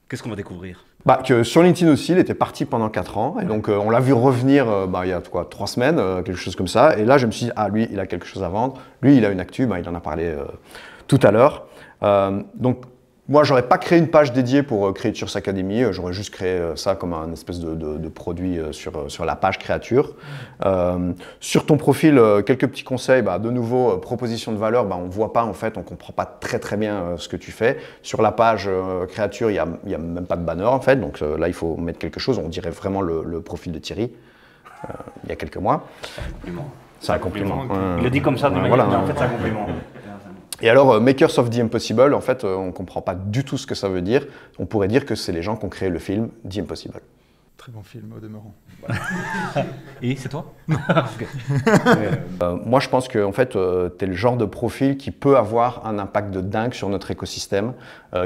Qu'est-ce qu'on va découvrir? Que sur LinkedIn aussi, il était parti pendant 4 ans. Et donc, on l'a vu revenir il y a 3 semaines, quelque chose comme ça. Et là, je me suis dit, lui, il a quelque chose à vendre. Lui, il a une actu. Il en a parlé tout à l'heure. Donc, moi, j'aurais pas créé une page dédiée pour Creatures Academy. J'aurais juste créé ça comme un espèce de produit sur la page Créature. Sur ton profil, quelques petits conseils. De nouveau, proposition de valeur. On voit pas en fait, on comprend pas très bien ce que tu fais. Sur la page Créature, il y a même pas de banner en fait. Donc là, il faut mettre quelque chose. On dirait vraiment le profil de Thierry il y a quelques mois. C'est un compliment. Il le dit comme ça, mais en fait, c'est un compliment. Et alors, Makers of the Impossible, en fait, on ne comprend pas du tout ce que ça veut dire. On pourrait dire que c'est les gens qui ont créé le film The Impossible. Très bon film, au demeurant. Et c'est toi? Moi, je pense que en fait, tu es le genre de profil qui peut avoir un impact de dingue sur notre écosystème,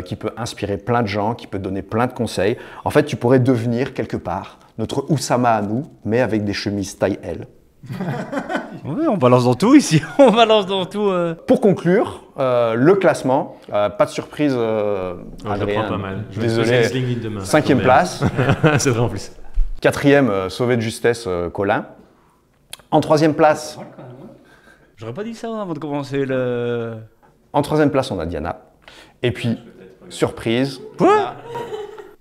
qui peut inspirer plein de gens, qui peut donner plein de conseils. En fait, tu pourrais devenir, quelque part, notre Oussama à nous, mais avec des chemises taille L. Ouais, on balance dans tout ici. On balance dans tout. Pour conclure, le classement, pas de surprise, Adrien. Je prends pas mal. Désolé. 5e place. C'est vrai en plus. 4e, sauvé de justesse, Colin. En 3e place. J'aurais pas dit ça avant de commencer le. En 3e place, on a Diana. Et puis, surprise. Quoi?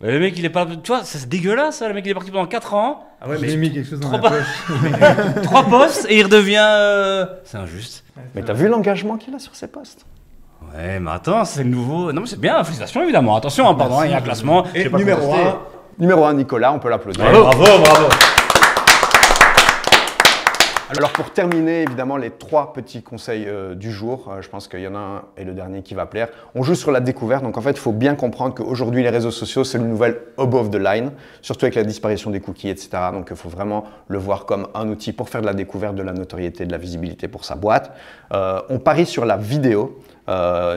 Mais le mec, il est pas. Tu vois, c'est dégueulasse, ça. Le mec, il est parti pendant 4 ans. Ah ouais, mais j'ai mis quelque chose dans la Trois- poche. 3 postes et il redevient. C'est injuste. Mais t'as vu l'engagement qu'il a sur ses postes? Ouais, mais attends, c'est le nouveau. Non, mais c'est bien, félicitations évidemment. Attention, hein, pardon, il y a un classement. Et J'ai pas numéro contesté. 1. Numéro 1, Nicolas, on peut l'applaudir. Bravo, bravo. Alors pour terminer, évidemment, les 3 petits conseils du jour, je pense qu'il y en a un et le dernier qui va plaire. On joue sur la découverte, donc en fait, il faut bien comprendre qu'aujourd'hui, les réseaux sociaux, c'est le nouvel above the line, surtout avec la disparition des cookies, etc. Donc il faut vraiment le voir comme un outil pour faire de la découverte, de la notoriété, de la visibilité pour sa boîte. On parie sur la vidéo.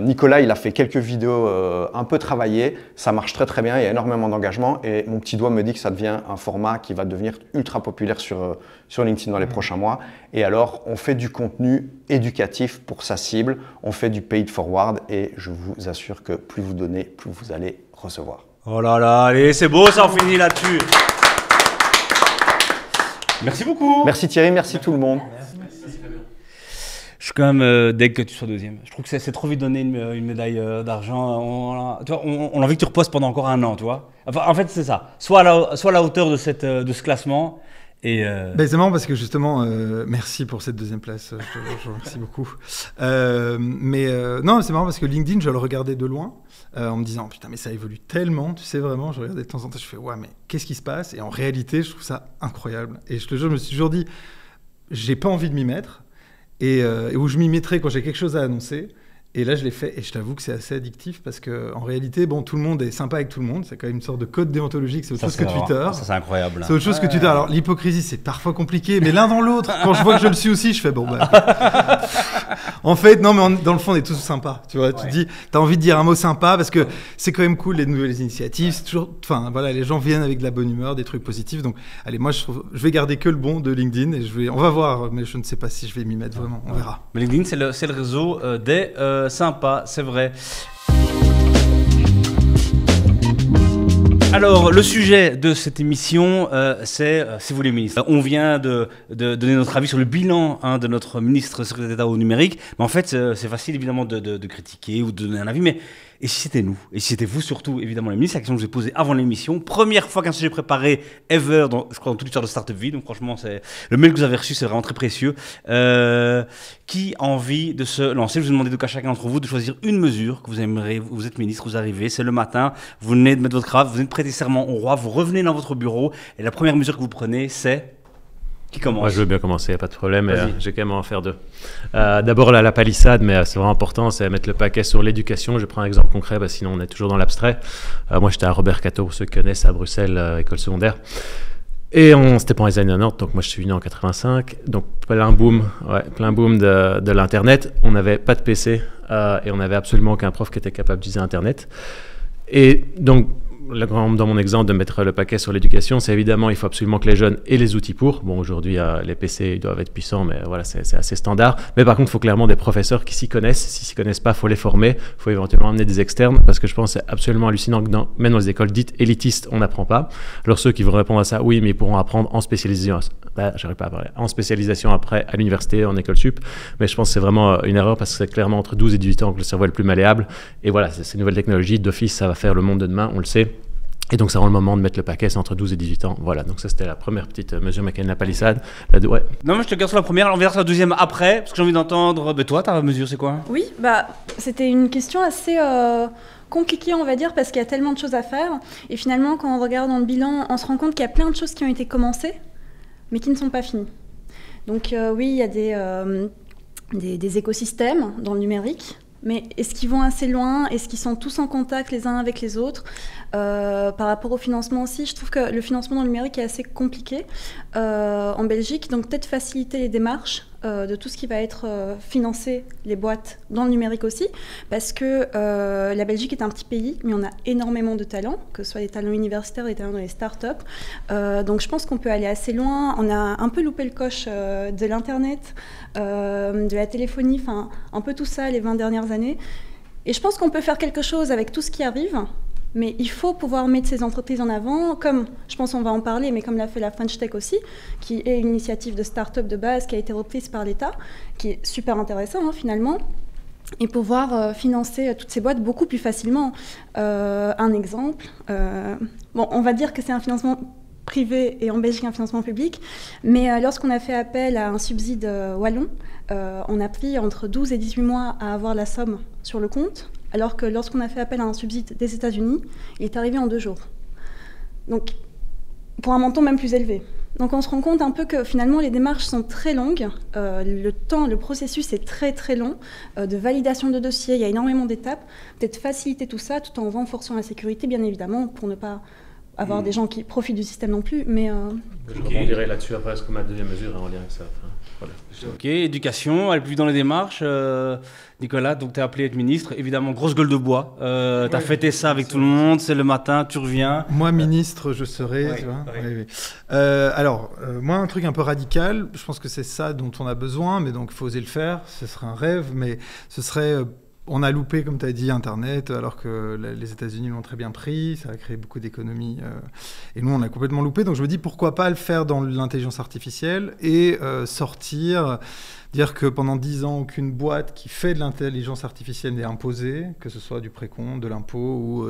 Nicolas, il a fait quelques vidéos un peu travaillées, ça marche très très bien, il y a énormément d'engagement et mon petit doigt me dit que ça devient un format qui va devenir ultra populaire sur LinkedIn dans les prochains mois. Et alors, on fait du contenu éducatif pour sa cible, on fait du paid forward et je vous assure que plus vous donnez, plus vous allez recevoir. Oh là là, allez, c'est beau, ça en finit là-dessus. Merci beaucoup. Merci Thierry, merci tout le monde. Je suis quand même dès que tu sois deuxième. Je trouve que c'est trop vite donné une médaille d'argent. On a envie que tu reposes pendant encore un an, tu vois. Enfin, en fait, c'est ça. Soit à la hauteur de ce classement. Et c'est marrant parce que justement, merci pour cette deuxième place. Je vous remercie beaucoup. Non, c'est marrant parce que LinkedIn, je le regardais de loin en me disant putain, mais ça évolue tellement. Tu sais vraiment, je regardais de temps en temps, je fais ouais, mais qu'est-ce qui se passe? Et en réalité, je trouve ça incroyable. Et je te jure, je me suis toujours dit, j'ai pas envie de m'y mettre. Et où je m'y mettrai quand j'ai quelque chose à annoncer. Et là, je l'ai fait et je t'avoue que c'est assez addictif parce qu'en réalité, bon, tout le monde est sympa avec tout le monde. C'est quand même une sorte de code déontologique. C'est autre chose que Twitter. Ça, c'est incroyable. C'est autre chose que Twitter. Alors, l'hypocrisie, c'est parfois compliqué, mais l'un dans l'autre, quand je vois que je le suis aussi, je fais bon, bah. En fait, non, mais dans le fond, on est tous sympas. Tu vois, tu te dis, t'as envie de dire un mot sympa parce que c'est quand même cool, les nouvelles initiatives. C'est toujours, enfin, voilà, les gens viennent avec de la bonne humeur, des trucs positifs. Donc, allez, moi, je vais garder que le bon de LinkedIn et on va voir, mais je ne sais pas si je vais m'y mettre vraiment. On verra. Mais LinkedIn, c'est le réseau des sympas. C'est vrai. Alors, le sujet de cette émission, c'est si vous les ministres. On vient de donner notre avis sur le bilan de notre ministre secrétaire d'État au numérique. Mais en fait, c'est facile évidemment de critiquer ou de donner un avis. Mais et si c'était nous? Et si c'était vous surtout, évidemment, les ministres? La question que je vous ai posée avant l'émission. Première fois qu'un sujet préparé ever, je crois, dans toute l'histoire de Startup Vie. Donc franchement, le mail que vous avez reçu, c'est vraiment très précieux. Qui a envie de se lancer? Je vous ai demandé donc à chacun d'entre vous de choisir une mesure que vous aimeriez. Vous êtes ministre, vous arrivez, c'est le matin, vous venez de mettre votre cravate, vous venez de prêter serment au roi, vous revenez dans votre bureau et la première mesure que vous prenez, c'est... Qui commence? Moi, je veux bien commencer, pas de problème. Mais, j'ai quand même à en faire deux. D'abord, la palissade, mais c'est vraiment important, c'est mettre le paquet sur l'éducation. Je prends un exemple concret, parce que sinon on est toujours dans l'abstrait. Moi, j'étais à Robert Cato, pour ceux qui connaissent, à Bruxelles, école secondaire. Et c'était pas les années 90, donc moi je suis venu en 85. Donc plein boom de l'Internet. On n'avait pas de PC et on n'avait absolument aucun prof qui était capable d'utiliser Internet. Et donc, dans mon exemple de mettre le paquet sur l'éducation, c'est évidemment, il faut absolument que les jeunes aient les outils pour. Bon, aujourd'hui, les PC ils doivent être puissants, mais voilà, c'est assez standard. Mais par contre, il faut clairement des professeurs qui s'y connaissent. S'ils s'y connaissent pas, il faut les former. Il faut éventuellement amener des externes, parce que je pense que c'est absolument hallucinant que même dans les écoles dites élitistes, on n'apprend pas. Alors ceux qui vont répondre à ça, oui, mais ils pourront apprendre en spécialisation. J'arrive pas à parler. En spécialisation après, à l'université, en école sup. Mais je pense que c'est vraiment une erreur, parce que c'est clairement entre 12 et 18 ans que le cerveau est le plus malléable. Et voilà, ces nouvelles technologies, d'office, ça va faire le monde de demain, on le sait. Et donc, c'est vraiment le moment de mettre le paquet, c'est entre 12 et 18 ans. Voilà, donc ça, c'était la première petite mesure mécanique de la palissade. Ouais. Non, mais je te garde sur la première, on verra sur la deuxième après, parce que j'ai envie d'entendre. Mais toi, ta mesure, c'est quoi? Oui, c'était une question assez compliquée, on va dire, parce qu'il y a tellement de choses à faire. Et finalement, quand on regarde dans le bilan, on se rend compte qu'il y a plein de choses qui ont été commencées, mais qui ne sont pas finies. Donc, oui, il y a des écosystèmes dans le numérique. Mais est-ce qu'ils vont assez loin? Est-ce qu'ils sont tous en contact les uns avec les autres? Par rapport au financement aussi, je trouve que le financement dans le numérique est assez compliqué en Belgique. Donc peut-être faciliter les démarches de tout ce qui va être financé, les boîtes dans le numérique aussi. Parce que la Belgique est un petit pays, mais on a énormément de talents, que ce soit des talents universitaires, des talents dans les startups. Donc je pense qu'on peut aller assez loin. On a un peu loupé le coche de l'Internet, de la téléphonie, enfin un peu tout ça les 20 dernières années. Et je pense qu'on peut faire quelque chose avec tout ce qui arrive, mais il faut pouvoir mettre ces entreprises en avant, comme, je pense qu'on va en parler, mais comme l'a fait la French Tech aussi, qui est une initiative de start-up de base qui a été reprise par l'État, qui est super intéressant finalement, et pouvoir financer toutes ces boîtes beaucoup plus facilement. Un exemple, on va dire que c'est un financement privé et en Belgique un financement public, mais lorsqu'on a fait appel à un subside wallon, on a pris entre 12 et 18 mois à avoir la somme sur le compte, alors que lorsqu'on a fait appel à un subside des États-Unis, il est arrivé en 2 jours. Donc, pour un montant même plus élevé. Donc on se rend compte un peu que finalement les démarches sont très longues, le processus est très très long, de validation de dossiers, il y a énormément d'étapes, peut-être faciliter tout ça tout en renforçant la sécurité bien évidemment pour ne pas avoir des gens qui profitent du système non plus, mais... Je rebondirai là-dessus après, comme ma deuxième mesure en lien avec ça. Enfin, voilà. Ok, éducation, aller plus vite dans les démarches. Nicolas, donc tu es appelé à être ministre. Évidemment, grosse gueule de bois. Tu as fêté ça avec tout le monde, c'est le matin, tu reviens. Moi, ministre, je serai. Tu vois. Oui. Moi, un truc un peu radical, je pense que c'est ça dont on a besoin, mais donc il faut oser le faire. Ce serait un rêve, mais ce serait... On a loupé, comme tu as dit, Internet, alors que les États-Unis l'ont très bien pris. Ça a créé beaucoup d'économies. Et nous, on a complètement loupé. Donc, je me dis, pourquoi pas le faire dans l'intelligence artificielle et sortir, dire que pendant 10 ans, aucune boîte qui fait de l'intelligence artificielle n'est imposée, que ce soit du précompte, de l'impôt ou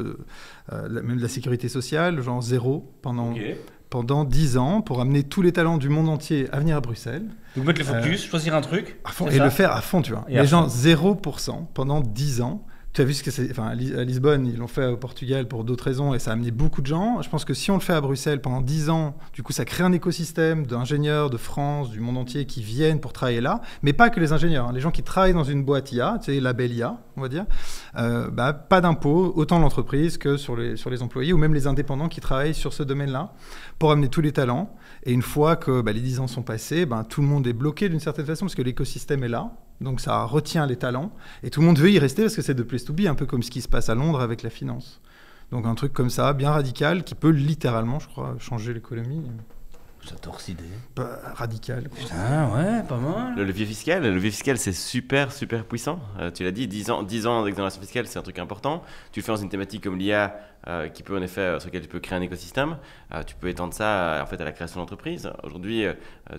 même de la sécurité sociale, genre zéro pendant 10 ans, pour amener tous les talents du monde entier à venir à Bruxelles. Donc mettre le focus, choisir un truc. À fond, et le faire à fond, tu vois. Les gens, 0% pendant 10 ans. Tu as vu ce que c'est. Enfin, à Lisbonne, ils l'ont fait au Portugal pour d'autres raisons et ça a amené beaucoup de gens. Je pense que si on le fait à Bruxelles pendant 10 ans, du coup, ça crée un écosystème d'ingénieurs de France, du monde entier qui viennent pour travailler là. Mais pas que les ingénieurs. Les gens qui travaillent dans une boîte IA, tu sais, label IA, on va dire, pas d'impôts, autant l'entreprise que sur les employés ou même les indépendants qui travaillent sur ce domaine-là pour amener tous les talents. Et une fois que les 10 ans sont passés, tout le monde est bloqué d'une certaine façon parce que l'écosystème est là. Donc ça retient les talents et tout le monde veut y rester parce que c'est de place to be, un peu comme ce qui se passe à Londres avec la finance. Donc un truc comme ça, bien radical, qui peut littéralement, je crois, changer l'économie. J'adore cette idée. Radical. Putain, ouais, pas mal. Le levier fiscal, c'est super puissant. Tu l'as dit, 10 ans d'exonération fiscale, c'est un truc important. Tu le fais dans une thématique comme l'IA, qui peut en effet, sur laquelle tu peux créer un écosystème. Tu peux étendre ça en fait, à la création d'entreprises. Aujourd'hui,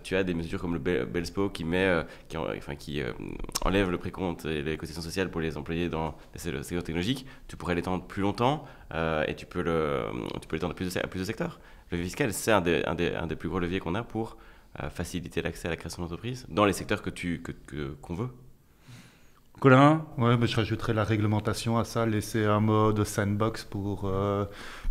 tu as des mesures comme le BELSPO qui enlève le précompte et les cotisations sociales pour les employés dans les secteurs technologiques. Tu pourrais l'étendre plus longtemps et tu peux l'étendre à plus de secteurs. Le levier fiscal, c'est un des plus gros leviers qu'on a pour faciliter l'accès à la création d'entreprises dans les secteurs qu'on veut. Colin ? Ouais, mais je rajouterais la réglementation à ça, laisser un mode sandbox pour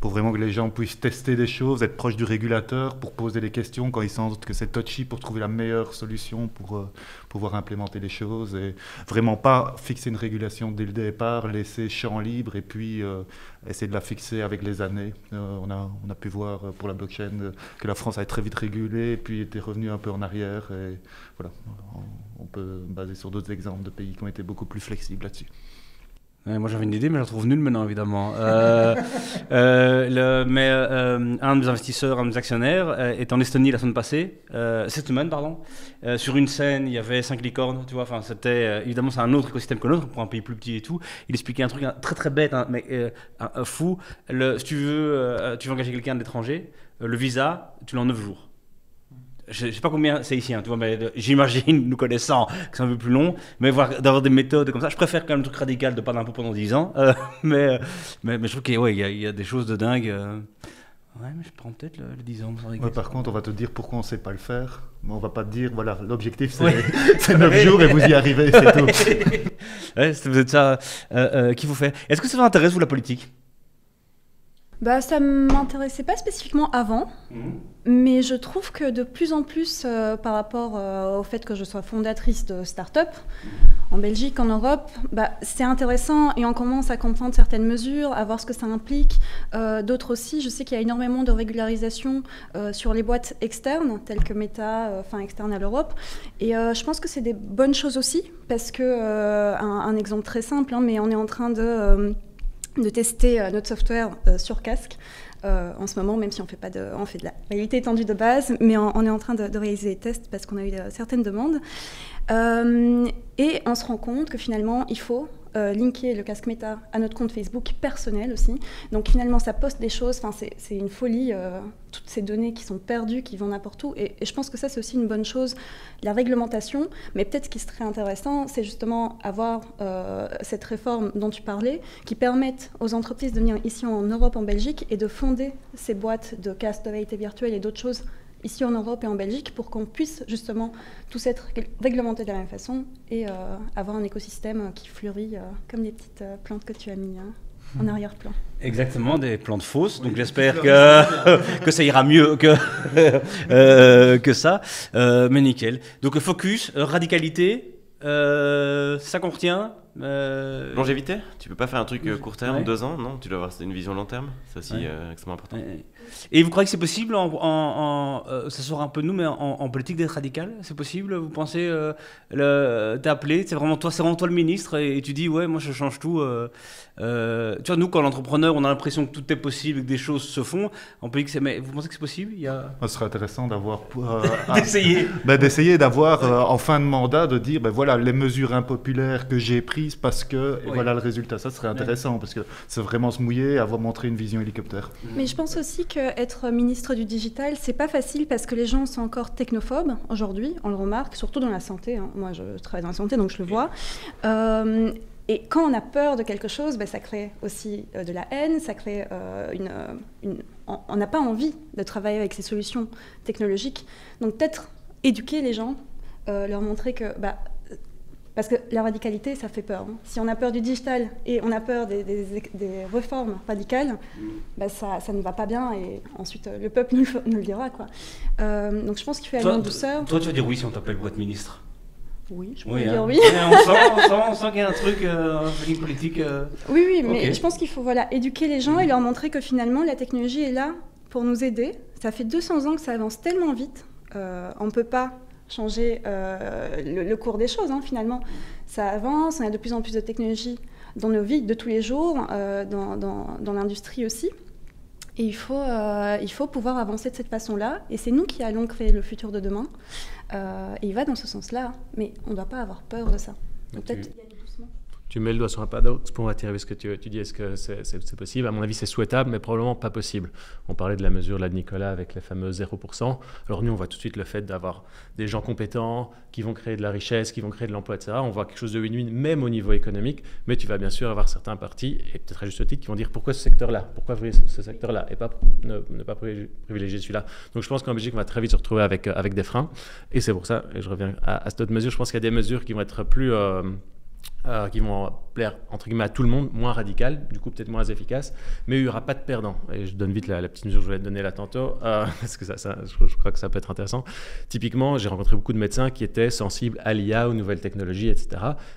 vraiment que les gens puissent tester des choses, être proche du régulateur pour poser des questions quand ils sentent que c'est touchy pour trouver la meilleure solution pour pouvoir implémenter les choses et vraiment pas fixer une régulation dès le départ, laisser champ libre et puis essayer de la fixer avec les années. On a pu voir pour la blockchain que la France a très vite régulé et puis était revenue un peu en arrière et voilà, on peut baser sur d'autres exemples de pays qui ont été beaucoup plus flexibles là-dessus. Moi j'avais une idée, mais je la trouve nulle maintenant évidemment. Un de mes investisseurs, un de mes actionnaires, est en Estonie la semaine passée, cette semaine pardon. Sur une scène, il y avait 5 licornes, tu vois. Enfin, c'était évidemment c'est un autre écosystème que l'autre pour un pays plus petit et tout. Il expliquait un truc très très bête, mais fou. Si tu veux engager quelqu'un de l'étranger, le visa, tu l'as en 9 jours. Je ne sais pas combien c'est ici, tu vois, mais j'imagine, nous connaissant, que c'est un peu plus long, mais d'avoir des méthodes comme ça, je préfère quand même le truc radical de pas d'impôt pendant 10 ans, mais je trouve qu'il y a des choses de dingue. Ouais, mais je prends peut-être le 10 ans. Par contre, on va te dire pourquoi on ne sait pas le faire, mais on ne va pas te dire, voilà, l'objectif c'est 9 jours et vous y arrivez, c'est tout. Ouais, c'est peut-être ça qu'il faut faire. Est-ce que ça vous intéresse, vous, la politique ? Ça ne m'intéressait pas spécifiquement avant, mais je trouve que de plus en plus, par rapport au fait que je sois fondatrice de start-up, en Belgique, en Europe, c'est intéressant et on commence à comprendre certaines mesures, à voir ce que ça implique. D'autres aussi, je sais qu'il y a énormément de régularisation sur les boîtes externes, telles que Meta, externes à l'Europe. Et je pense que c'est des bonnes choses aussi, parce que, un exemple très simple, mais on est en train de tester notre software sur casque en ce moment, même si on fait de la réalité étendue de base, mais on est en train de réaliser des tests parce qu'on a eu certaines demandes. Et on se rend compte que finalement, il faut linker le casque Meta à notre compte Facebook personnel aussi. Donc finalement, ça poste des choses, c'est une folie, toutes ces données qui sont perdues, qui vont n'importe où. Et je pense que ça, c'est aussi une bonne chose, la réglementation. Mais peut-être ce qui serait intéressant, c'est justement avoir cette réforme dont tu parlais, qui permette aux entreprises de venir ici en Europe, en Belgique, et de fonder ces boîtes de casques de réalité virtuelle et d'autres choses ici en Europe et en Belgique pour qu'on puisse justement tous être réglementés de la même façon et avoir un écosystème qui fleurit comme les petites plantes que tu as mis en arrière-plan. Exactement, des plantes fausses, donc j'espère que ça ira mieux que ça, mais nickel. Donc focus, radicalité, ça qu'on retient. Longévité, tu peux pas faire un truc court terme, 2 ans, non, tu dois avoir une vision long terme, c'est aussi extrêmement important. Et vous croyez que c'est possible, ça sort un peu de nous, mais en politique d'être radical? C'est possible? Vous pensez t'es appelé, c'est vraiment toi le ministre, et tu dis ouais, moi je change tout. Tu vois, nous, quand l'entrepreneur, on a l'impression que tout est possible et que des choses se font. En politique, mais vous pensez que c'est possible? Ce serait intéressant d'avoir d'essayer. D'essayer d'avoir en fin de mandat de dire voilà les mesures impopulaires que j'ai prises parce que et voilà le résultat. Ça serait intéressant parce que c'est vraiment se mouiller, avoir montré une vision hélicoptère. Mais je pense aussi qu'être ministre du digital, c'est pas facile parce que les gens sont encore technophobes aujourd'hui, on le remarque, surtout dans la santé. Hein. Moi, je travaille dans la santé, donc je le vois. Et quand on a peur de quelque chose, ça crée aussi de la haine, ça crée on n'a pas envie de travailler avec ces solutions technologiques. Donc peut-être éduquer les gens, leur montrer que... parce que la radicalité, ça fait peur. Hein. Si on a peur du digital et on a peur des réformes radicales, ça ne va pas bien et ensuite le peuple nous le dira. Quoi. Donc je pense qu'il faut aller en douceur. Toi, tu vas dire oui si on t'appelle pour être ministre? Oui, je peux dire oui. On sent qu'il y a un truc, une politique... Oui, mais je pense qu'il faut éduquer les gens et leur montrer que finalement la technologie est là pour nous aider. Ça fait 200 ans que ça avance tellement vite, on ne peut pas changer le cours des choses, hein, finalement. Ça avance, on a de plus en plus de technologies dans nos vies de tous les jours, dans l'industrie aussi. Et il faut pouvoir avancer de cette façon-là. Et c'est nous qui allons créer le futur de demain. Et il va dans ce sens-là. Mais on ne doit pas avoir peur de ça. Donc peut-être y aller doucement. Tu mets le doigt sur un paradoxe pour attirer ce que tu dis. Est-ce que c'est possible? À mon avis, c'est souhaitable, mais probablement pas possible. On parlait de la mesure là, de Nicolas avec les fameux 0%. Alors nous, on voit tout de suite le fait d'avoir des gens compétents qui vont créer de la richesse, qui vont créer de l'emploi, etc. On voit quelque chose de win-win, même au niveau économique. Mais tu vas bien sûr avoir certains partis, et peut-être à juste titre, qui vont dire pourquoi ce secteur-là? Pourquoi ce secteur-là? Et pas ne pas privilégier celui-là. Donc je pense qu'en Belgique, on va très vite se retrouver avec des freins. Et c'est pour ça, et je reviens à cette autre mesure, je pense qu'il y a des mesures qui vont être plus... qui vont plaire entre guillemets à tout le monde, moins radicales, du coup peut-être moins efficaces, mais il n'y aura pas de perdants. Et je donne vite la petite mesure que je voulais te donner là tantôt, parce que je crois que ça peut être intéressant. Typiquement, j'ai rencontré beaucoup de médecins qui étaient sensibles à l'IA, aux nouvelles technologies, etc.,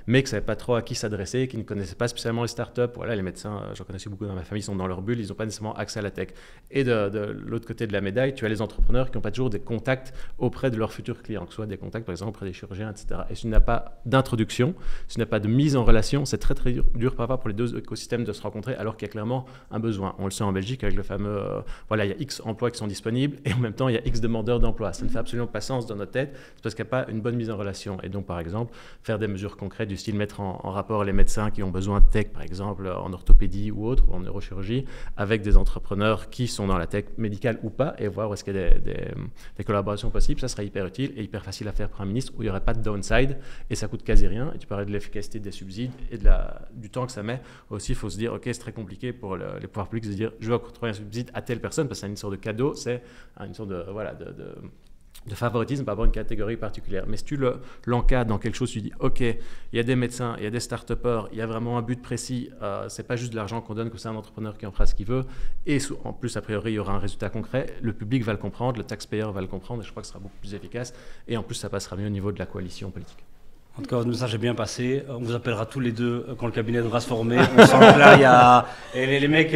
mais qui ne savaient pas trop à qui s'adresser, qui ne connaissaient pas spécialement les startups. Voilà, les médecins, j'en connaissais beaucoup dans ma famille, ils sont dans leur bulle, ils n'ont pas nécessairement accès à la tech. Et de l'autre côté de la médaille, tu as les entrepreneurs qui n'ont pas toujours des contacts auprès de leurs futurs clients, que ce soit des contacts par exemple auprès des chirurgiens, etc. Et si tu n'as pas d'introduction, si tu n'as pas de mise en relation, c'est très très dur parfois pour les deux écosystèmes de se rencontrer alors qu'il y a clairement un besoin. On le sait en Belgique avec le fameux il y a X emplois qui sont disponibles et en même temps il y a X demandeurs d'emploi. Ça ne fait absolument pas sens dans notre tête, c'est parce qu'il n'y a pas une bonne mise en relation. Et donc par exemple, faire des mesures concrètes du style mettre en rapport les médecins qui ont besoin de tech, par exemple en orthopédie ou autre, ou en neurochirurgie, avec des entrepreneurs qui sont dans la tech médicale ou pas, et voir où est-ce qu'il y a des collaborations possibles, ça serait hyper utile et hyper facile à faire pour un ministre où il n'y aurait pas de downside et ça coûte quasi rien. Et tu parlais de l'efficacité des subsides et du temps que ça met. Aussi, il faut se dire, ok, c'est très compliqué pour les pouvoirs publics de se dire, je vais octroyer un subside à telle personne parce que c'est une sorte de cadeau, c'est une sorte de favoritisme par rapport à une catégorie particulière. Mais si tu l'encadres dans quelque chose, tu dis, ok, il y a des médecins, il y a des start-upers, il y a vraiment un but précis, c'est pas juste de l'argent qu'on donne, que c'est un entrepreneur qui en fera ce qu'il veut, et en plus, a priori, il y aura un résultat concret, le public va le comprendre, le taxpayer va le comprendre, et je crois que ce sera beaucoup plus efficace, et en plus, ça passera mieux au niveau de la coalition politique. En tout cas, votre message est bien passé. On vous appellera tous les deux quand le cabinet devra se former. On sent que là, il y a... Et les mecs,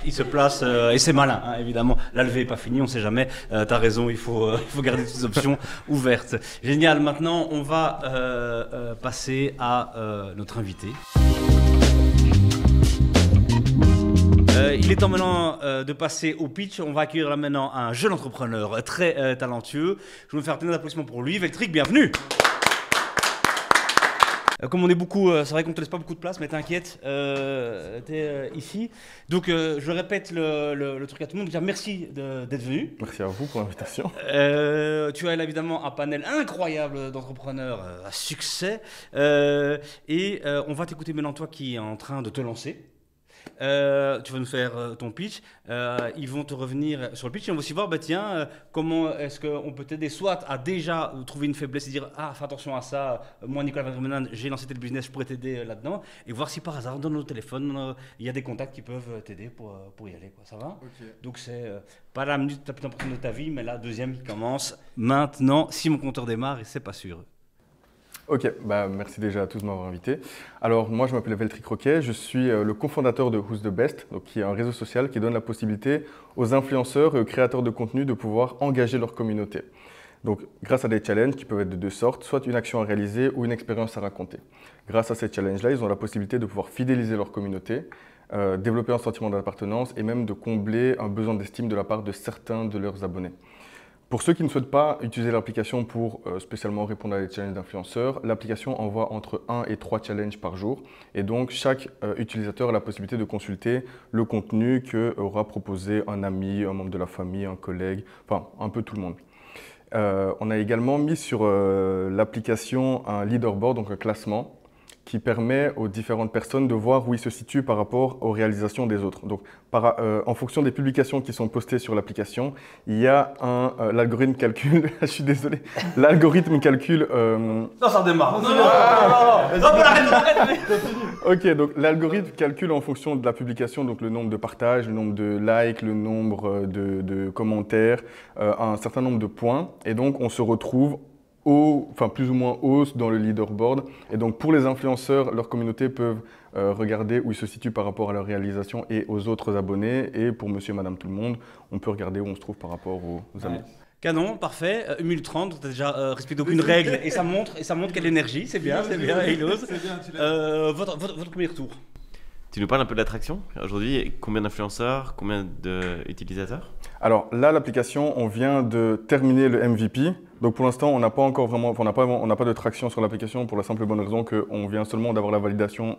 ils se placent, et c'est malin, hein, évidemment. La levée n'est pas finie, on ne sait jamais. T'as raison, il faut garder toutes les options ouvertes. Génial, maintenant, on va passer à notre invité. Il est temps maintenant de passer au pitch. On va accueillir là maintenant un jeune entrepreneur très talentueux. Je vais me faire plein d'applaudissements pour lui. Veltric, bienvenue. Comme on est beaucoup, c'est vrai qu'on ne te laisse pas beaucoup de place, mais t'inquiète, t'es ici. Donc je répète le truc à tout le monde. Déjà, merci d'être venu. Merci à vous pour l'invitation. Tu as évidemment un panel incroyable d'entrepreneurs à succès. Et on va t'écouter maintenant, toi qui es en train de te lancer. Tu vas nous faire ton pitch, ils vont te revenir sur le pitch et on va aussi voir comment est-ce qu'on peut t'aider soit à déjà trouver une faiblesse et dire fais attention à ça, moi Nicolas Van Rummenen, j'ai lancé tel business, je pourrais t'aider là-dedans, et voir si par hasard dans nos téléphones il y a des contacts qui peuvent t'aider pour y aller, quoi. Ça va? Okay. Donc c'est pas la minute la plus importante de ta vie, mais la deuxième qui commence maintenant, si mon compteur démarre, et c'est pas sûr. Ok, merci déjà à tous de m'avoir invité. Alors moi je m'appelle Veltri Croquet, je suis le cofondateur de Who's the Best, donc, qui est un réseau social qui donne la possibilité aux influenceurs et aux créateurs de contenu de pouvoir engager leur communauté. Donc grâce à des challenges qui peuvent être de deux sortes, soit une action à réaliser ou une expérience à raconter. Grâce à ces challenges-là, ils ont la possibilité de pouvoir fidéliser leur communauté, développer un sentiment d'appartenance et même de combler un besoin d'estime de la part de certains de leurs abonnés. Pour ceux qui ne souhaitent pas utiliser l'application pour spécialement répondre à des challenges d'influenceurs, l'application envoie entre 1 et 3 challenges par jour. Et donc, chaque utilisateur a la possibilité de consulter le contenu qu'aura proposé un ami, un membre de la famille, un collègue, enfin un peu tout le monde. On a également mis sur l'application un leaderboard, donc un classement, qui permet aux différentes personnes de voir où ils se situent par rapport aux réalisations des autres. Donc, en fonction des publications qui sont postées sur l'application, il y a l'algorithme calcule, je suis désolé, l'algorithme calcule... Non, ça redémarre. Ok, donc l'algorithme calcule en fonction de la publication, donc le nombre de partages, le nombre de likes, le nombre de commentaires, un certain nombre de points, et donc on se retrouve plus ou moins hausse dans le leaderboard. Et donc pour les influenceurs, leurs communautés peuvent regarder où ils se situent par rapport à leur réalisation et aux autres abonnés. Et pour monsieur et madame tout le monde, on peut regarder où on se trouve par rapport aux amis. Canon, parfait. 1 minute 30, tu n'as déjà respecté aucune règle et ça montre quelle énergie. C'est bien, il ose. Votre premier retour. Tu nous parles un peu de l'attraction. Aujourd'hui, combien d'influenceurs, combien d'utilisateurs? Alors là, l'application, on vient de terminer le MVP. Donc pour l'instant, on n'a pas encore vraiment, on n'a pas de traction sur l'application pour la simple et bonne raison qu'on vient seulement d'avoir la validation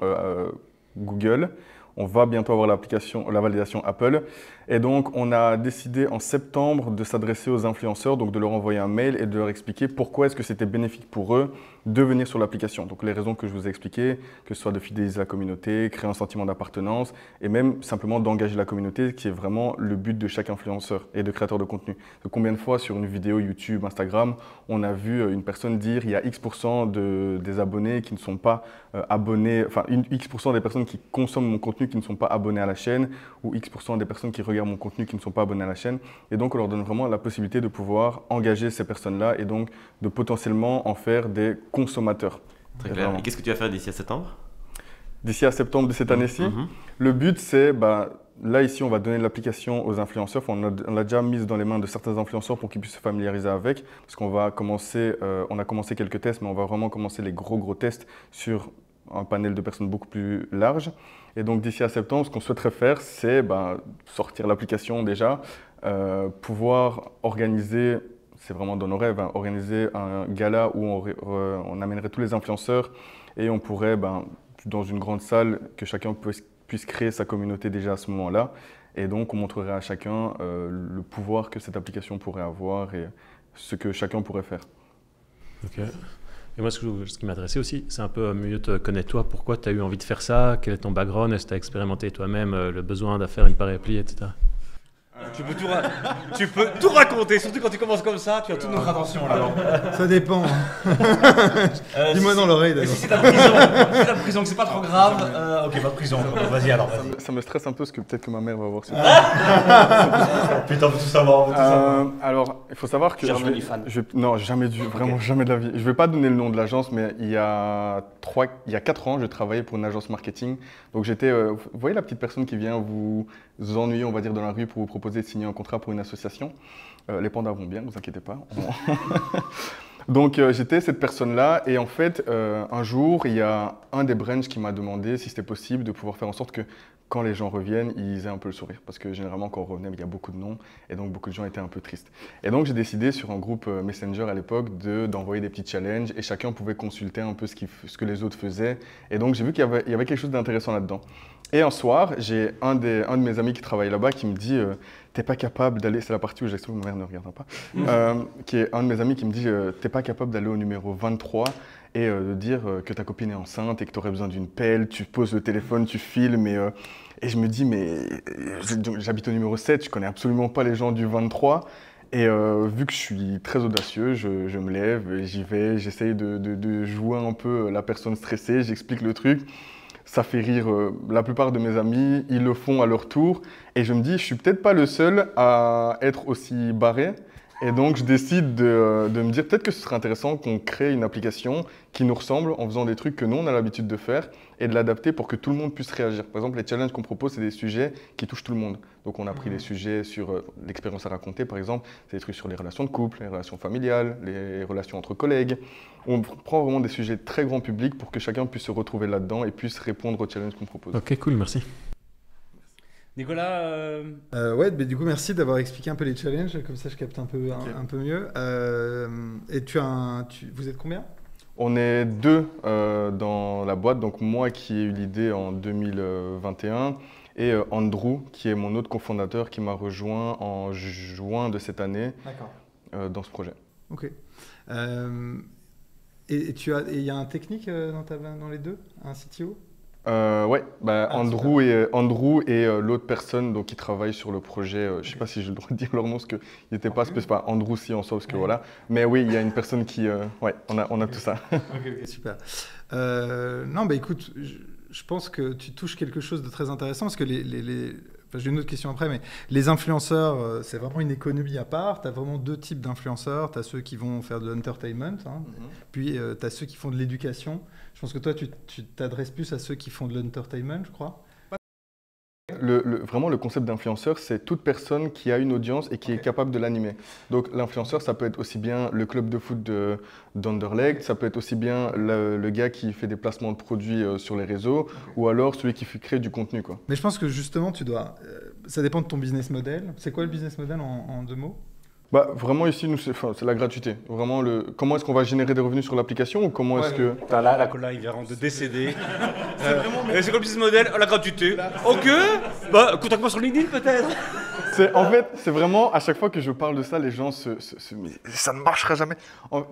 Google. On va bientôt avoir la validation Apple. Et donc, on a décidé en septembre de s'adresser aux influenceurs, donc de leur envoyer un mail et de leur expliquer pourquoi est-ce que c'était bénéfique pour eux de venir sur l'application. Donc, les raisons que je vous ai expliquées, que ce soit de fidéliser la communauté, créer un sentiment d'appartenance et même simplement d'engager la communauté, qui est vraiment le but de chaque influenceur et de créateur de contenu. Donc, combien de fois sur une vidéo YouTube, Instagram, on a vu une personne dire il y a X% des abonnés qui ne sont pas abonnés, enfin X% des personnes qui consomment mon contenu qui ne sont pas abonnés à la chaîne ou X% des personnes qui regardent mon contenu qui ne sont pas abonnés à la chaîne. Et donc, on leur donne vraiment la possibilité de pouvoir engager ces personnes-là et donc de potentiellement en faire des consommateurs. Très clair. Et qu'est-ce que tu vas faire d'ici à septembre? D'ici à septembre de cette année-ci, le but c'est, là ici on va donner l'application aux influenceurs, on l'a déjà mise dans les mains de certains influenceurs pour qu'ils puissent se familiariser avec, parce qu'on va commencer, on a commencé quelques tests, mais on va vraiment commencer les gros tests sur un panel de personnes beaucoup plus large. Et donc d'ici à septembre, ce qu'on souhaiterait faire, c'est sortir l'application déjà, pouvoir organiser, c'est vraiment dans nos rêves, organiser un gala où on amènerait tous les influenceurs et on pourrait, dans une grande salle, que chacun puisse créer sa communauté déjà à ce moment-là. Et donc on montrerait à chacun le pouvoir que cette application pourrait avoir et ce que chacun pourrait faire. Ok. Et moi, ce qui m'intéressait aussi, c'est un peu mieux te connaître toi. Pourquoi tu as eu envie de faire ça? Quel est ton background? Est-ce que tu as expérimenté toi-même le besoin de faire une pareille appli, etc. Tu peux tout raconter, surtout quand tu commences comme ça, tu as toute notre attention là. Ça dépend. Dis-moi dans l'oreille d'ailleurs. Si c'est la prison, que c'est pas trop grave, ok, pas de prison. Vas-y alors, vas-y. Ça me stresse un peu parce que peut-être que ma mère va voir ça. Putain, on veut tout savoir. Alors, il faut savoir que non, jamais dû, vraiment jamais de la vie. Je vais pas donner le nom de l'agence, mais il y a 4 ans, je travaillais pour une agence marketing. Donc j'étais, vous voyez la petite personne qui vient vous ennuyer, on va dire, dans la rue pour vous proposer de signer un contrat pour une association. Les pandas vont bien, ne vous inquiétez pas. Donc j'étais cette personne-là et en fait, un jour, il y a un des branches qui m'a demandé si c'était possible de pouvoir faire en sorte que quand les gens reviennent, ils aient un peu le sourire. Parce que généralement, quand on revenait, il y a beaucoup de noms et donc beaucoup de gens étaient un peu tristes. Et donc j'ai décidé sur un groupe Messenger à l'époque d'envoyer des petits challenges et chacun pouvait consulter un peu ce que les autres faisaient. Et donc j'ai vu qu'il y avait quelque chose d'intéressant là-dedans. Et un soir, j'ai un de mes amis qui travaille là-bas qui me dit t'es pas capable d'aller, c'est la partie où j'explique, ma mère ne regardera pas, qui est un de mes amis qui me dit t'es pas capable d'aller au numéro 23 et de dire que ta copine est enceinte et que tu aurais besoin d'une pelle, tu poses le téléphone, tu filmes et je me dis mais j'habite au numéro 7, je connais absolument pas les gens du 23 et vu que je suis très audacieux, je me lève, j'y vais, j'essaye de jouer un peu la personne stressée, j'explique le truc. Ça fait rire la plupart de mes amis, ils le font à leur tour. Et je me dis, je suis peut-être pas le seul à être aussi barré. Et donc, je décide de me dire peut-être que ce serait intéressant qu'on crée une application qui nous ressemble en faisant des trucs que nous, on a l'habitude de faire et de l'adapter pour que tout le monde puisse réagir. Par exemple, les challenges qu'on propose, c'est des sujets qui touchent tout le monde. Donc, on a pris des sujets sur l'expérience à raconter, par exemple. C'est des trucs sur les relations de couple, les relations familiales, les relations entre collègues. On prend vraiment des sujets très grand public pour que chacun puisse se retrouver là-dedans et puisse répondre aux challenges qu'on propose. Ok, cool, merci. Nicolas Ouais, mais du coup, merci d'avoir expliqué un peu les challenges, comme ça je capte un peu mieux. Et vous êtes combien? On est 2 dans la boîte, donc moi qui ai eu l'idée en 2021 et Andrew qui est mon autre cofondateur qui m'a rejoint en juin de cette année dans ce projet. Ok. Et il y a un technique dans les deux, un CTO? Ouais, Andrew et l'autre personne donc, qui travaille sur le projet, je ne sais pas si j'ai le droit de dire leur nom, parce qu'il n'était pas spécifique, Andrew si en soi, parce que voilà. Mais oui, il y a une personne qui... ouais, on a tout ça. Ok, super. Non, écoute, je pense que tu touches quelque chose de très intéressant, parce que enfin, j'ai une autre question après, mais les influenceurs, c'est vraiment une économie à part. Tu as vraiment 2 types d'influenceurs. Tu as ceux qui vont faire de l'entertainment, puis tu as ceux qui font de l'éducation. Je pense que toi, tu t'adresses plus à ceux qui font de l'entertainment, je crois. Vraiment, le concept d'influenceur, c'est toute personne qui a une audience et qui est capable de l'animer. Donc, l'influenceur, ça peut être aussi bien le club de foot d'Anderlecht, ça peut être aussi bien le gars qui fait des placements de produits sur les réseaux, ou alors celui qui crée du contenu, quoi. Mais je pense que justement, tu dois... ça dépend de ton business model. C'est quoi le business model en 2 mots? Vraiment ici, nous, c'est la gratuité. Vraiment, comment est-ce qu'on va générer des revenus sur l'application ou comment est-ce que... Là, Nicolas, il vient de décéder. C'est quoi le business model? La gratuité. Ok. Contacte-moi sur LinkedIn peut-être. En fait, c'est vraiment, à chaque fois que je parle de ça, les gens mais ça ne marchera jamais.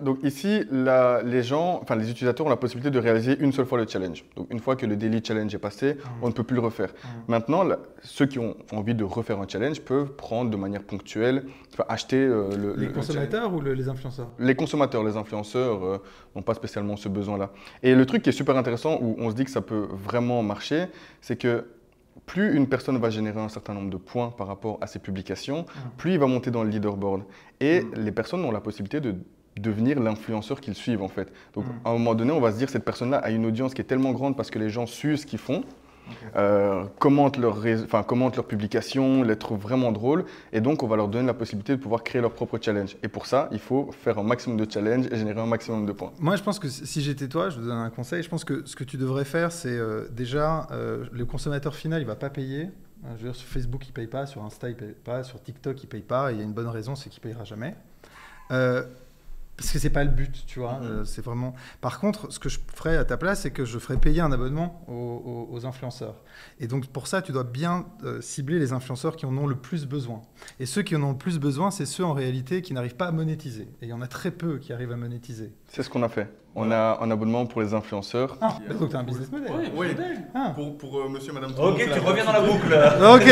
Donc ici, les utilisateurs ont la possibilité de réaliser une seule fois le challenge. Donc une fois que le daily challenge est passé, on ne peut plus le refaire. Maintenant, ceux qui ont envie de refaire un challenge peuvent prendre de manière ponctuelle, acheter les consommateurs ou les influenceurs? Les consommateurs, les influenceurs n'ont pas spécialement ce besoin-là. Et le truc qui est super intéressant, où on se dit que ça peut vraiment marcher, c'est que plus une personne va générer un certain nombre de points par rapport à ses publications, plus il va monter dans le leaderboard. Et les personnes ont la possibilité de devenir l'influenceur qu'ils suivent en fait. Donc à un moment donné, on va se dire cette personne-là a une audience qui est tellement grande parce que les gens suivent ce qu'ils font, commentent leurs publications, les trouvent vraiment drôles, et donc on va leur donner la possibilité de pouvoir créer leur propre challenge. Et pour ça, il faut faire un maximum de challenges et générer un maximum de points. Moi, je pense que si j'étais toi, je te donne un conseil. Je pense que ce que tu devrais faire, c'est déjà, le consommateur final, il ne va pas payer. Je veux dire, sur Facebook, il ne paye pas, sur Insta, il ne paye pas, sur TikTok, il ne paye pas. Et il y a une bonne raison, c'est qu'il ne payera jamais. Parce que c'est pas le but, tu vois. C'est vraiment. Par contre, ce que je ferais à ta place, c'est que je ferais payer un abonnement aux influenceurs. Et donc pour ça, tu dois bien cibler les influenceurs qui en ont le plus besoin. Et ceux qui en ont le plus besoin, c'est ceux en réalité qui n'arrivent pas à monétiser. Et il y en a très peu qui arrivent à monétiser. C'est ce qu'on a fait. On a un abonnement pour les influenceurs. Donc tu as un business model. Oui. Pour monsieur, madame. Ok, tu reviens dans la boucle. Ok.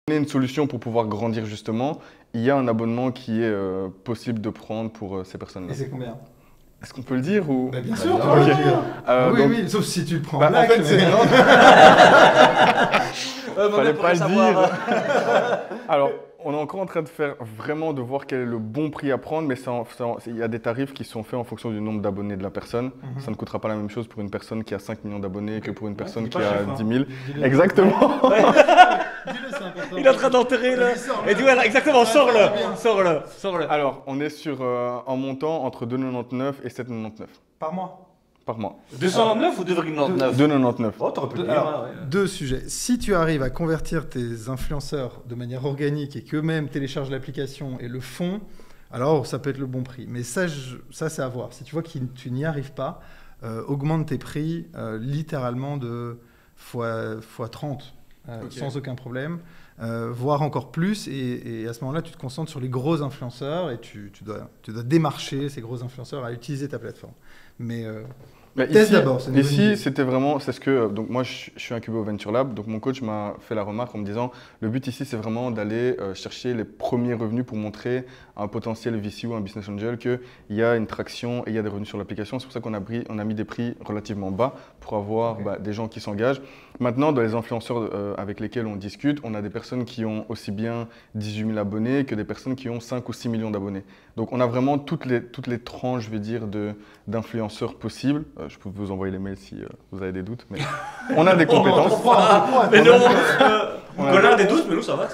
Une solution pour pouvoir grandir justement, il y a un abonnement qui est possible de prendre pour ces personnes-là. Et c'est combien? Est-ce qu'on peut le dire ou... Bien sûr. Oui, sauf si tu le prends. En fait, c'est... Fallait pas le dire. Alors, on est encore en train de voir quel est le bon prix à prendre, mais il y a des tarifs qui sont faits en fonction du nombre d'abonnés de la personne. Ça ne coûtera pas la même chose pour une personne qui a 5 millions d'abonnés que pour une personne qui a 10 000. Exactement. Il est en train d'enterrer là. Et dis voilà, exactement, sors-le. Alors, on est sur un montant entre 2,99 et 7,99. Par mois? Par mois. 299 ou 2,99? 2,99. Oh, t'aurais pu le dire. Alors, 2 sujets. Si tu arrives à convertir tes influenceurs de manière organique et qu'eux-mêmes téléchargent l'application et le font, alors ça peut être le bon prix. Mais ça c'est à voir. Si tu vois que tu n'y arrives pas, augmente tes prix littéralement de fois 30. Sans aucun problème, voire encore plus, et à ce moment-là, tu te concentres sur les gros influenceurs et tu dois démarcher ces gros influenceurs à utiliser ta plateforme. Mais teste d'abord. Ici, c'était vraiment, c'est ce que, donc moi, je suis incubé au Venture Lab, donc mon coach m'a fait la remarque en me disant, le but ici, c'est vraiment d'aller chercher les premiers revenus pour montrer à un potentiel VC ou un business angel qu'il y a une traction et il y a des revenus sur l'application. C'est pour ça qu'on a mis des prix relativement bas pour avoir des gens qui s'engagent. Maintenant, dans les influenceurs avec lesquels on discute, on a des personnes qui ont aussi bien 18 000 abonnés que des personnes qui ont 5 ou 6 millions d'abonnés. Donc on a vraiment toutes les tranches, je vais dire, d'influenceurs possibles. Je peux vous envoyer les mails si vous avez des doutes, mais on a des compétences. Mais non, on a des doutes, mais nous ça va.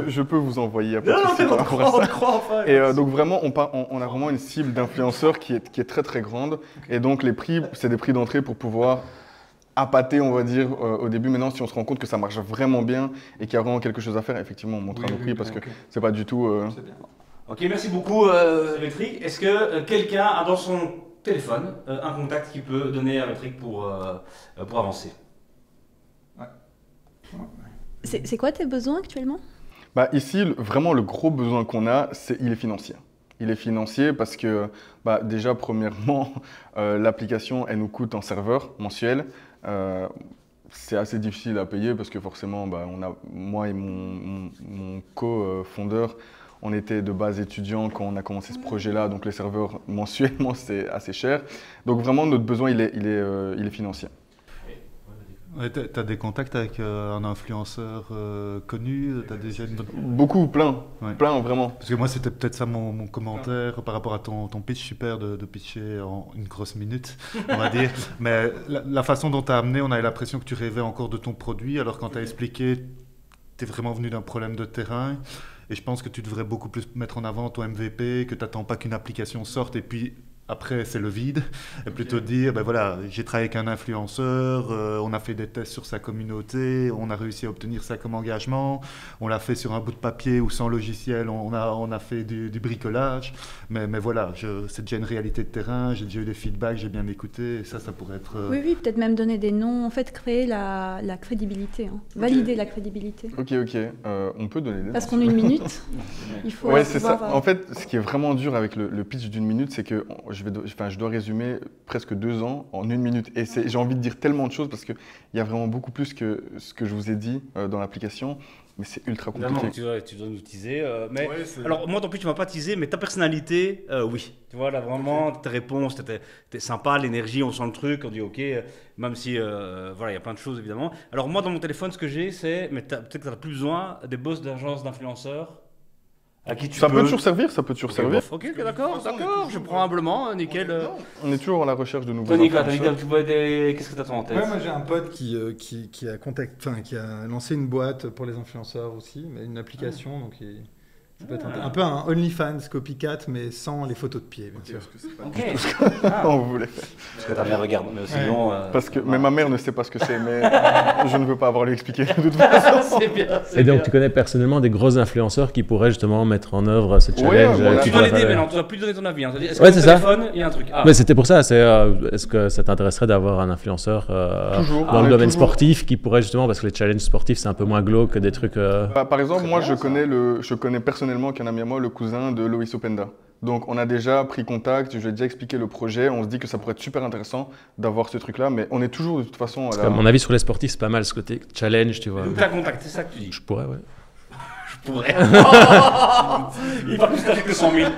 Je peux vous envoyer après par rapport à ça. Et donc vraiment, on a vraiment une cible d'influenceurs qui est très très grande. Et donc les prix, c'est des prix d'entrée pour pouvoir appâter, on va dire, au début. Maintenant, si on se rend compte que ça marche vraiment bien et qu'il y a vraiment quelque chose à faire, effectivement, on montrera nos prix parce que c'est pas du tout... Ok, merci beaucoup, Métrique. Est-ce que quelqu'un a dans son téléphone un contact qui peut donner à Métrique pour avancer? C'est quoi tes besoins actuellement? Ici, vraiment, le gros besoin qu'on a, il est financier. Il est financier parce que, déjà, premièrement, l'application, elle nous coûte en serveur mensuel. C'est assez difficile à payer parce que forcément, moi et mon co-fondeur, on était de base étudiants quand on a commencé ce projet-là, donc les serveurs mensuellement, c'est assez cher. Donc vraiment, notre besoin, il est financier. Ouais, tu as des contacts avec un influenceur connu? T'as déjà Beaucoup, plein, vraiment. Parce que moi, c'était peut-être ça mon commentaire par rapport à ton pitch, super de pitcher en une grosse minute, on va dire. Mais la façon dont tu as amené, on avait l'impression que tu rêvais encore de ton produit, alors quand tu as expliqué, tu es vraiment venu d'un problème de terrain. Et je pense que tu devrais beaucoup plus mettre en avant ton MVP, que tu n'attends pas qu'une application sorte et puis après c'est le vide. Et plutôt dire, voilà, j'ai travaillé avec un influenceur, on a fait des tests sur sa communauté, on a réussi à obtenir ça comme engagement, on l'a fait sur un bout de papier ou sans logiciel, on a fait du bricolage. Mais voilà, c'est déjà une réalité de terrain, j'ai déjà eu des feedbacks, j'ai bien écouté, et ça pourrait être... Oui, peut-être même donner des noms, en fait, créer la crédibilité, valider la crédibilité. Ok, on peut donner des noms. Parce qu'en une minute, il faut... Ouais, c'est ça. En fait, ce qui est vraiment dur avec le pitch d'une minute, c'est que je dois résumer presque 2 ans en 1 minute. Et j'ai envie de dire tellement de choses parce qu'il y a vraiment beaucoup plus que ce que je vous ai dit dans l'application. Mais c'est ultra compliqué. Tu dois nous teaser. Alors, moi, tant pis, tu ne m'as pas teasé, mais ta personnalité, oui. Tu vois, là, vraiment, tes réponses, t'es sympa, l'énergie, on sent le truc, on dit OK, même si, voilà, il y a plein de choses, évidemment. Alors, moi, dans mon téléphone, ce que j'ai, c'est, mais peut-être que tu n'as plus besoin, des boss d'agences d'influenceurs. Ça peut toujours servir, Ok, d'accord, je prends humblement, nickel. On est toujours à la recherche de nouveaux Nicolas, qu'est-ce que tu as en tête? Moi j'ai un pote qui a lancé une boîte pour les influenceurs aussi, mais une application, donc ça peut être un peu un OnlyFans copycat, mais sans les photos de pied, bien sûr. On voulait faire. Parce que ta mère regarde, mais sinon... Mais ma mère ne sait pas ce que c'est, mais je ne veux pas avoir à lui expliquer de toute façon. C'est bien. Et donc tu connais personnellement des gros influenceurs qui pourraient justement mettre en œuvre ce challenge? Tu dois l'aider, mais non, tu dois plus donner ton avis. Est-ce que c'est ça. Téléphone, il y a un truc. Mais c'était pour ça, est-ce que ça t'intéresserait d'avoir un influenceur dans le domaine sportif qui pourrait justement, parce que les challenges sportifs c'est un peu moins glauque que des trucs... Par exemple, moi je connais personnellement qu'un ami à moi, le cousin de Loïs Openda. Donc on a déjà pris contact, je lui ai déjà expliqué le projet, on se dit que ça pourrait être super intéressant d'avoir ce truc-là, mais on est toujours de toute façon... À mon avis sur les sportifs c'est pas mal ce côté challenge, tu vois. Donc tu as contacté, c'est ça que tu dis? Je pourrais, ouais. Je pourrais. Il va plus tard que 100 000.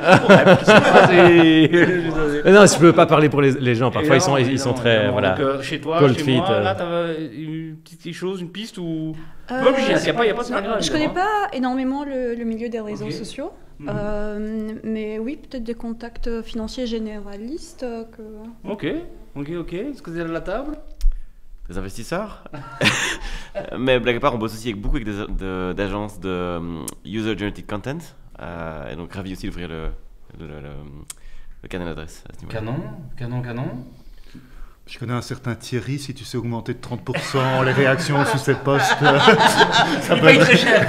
Non, je peux pas parler pour les gens, parfois ils sont très... Voilà. Donc, chez toi, Cold chez feet, moi, là, tu as une petite chose, une piste ou... Il n'y a pas de Instagram. Je connais pas énormément le milieu des réseaux sociaux, mais oui, peut-être des contacts financiers généralistes. Ok. Est-ce que vous êtes à la table? Des investisseurs. Mais blague à part, on bosse aussi beaucoup avec d'agences de User Generated Content. Et donc ravi aussi d'ouvrir le canal d'adresse à ce niveau-là. Canon. Je connais un certain Thierry, si tu sais augmenter de 30% les réactions sous ses posts. Ça peut être très cher.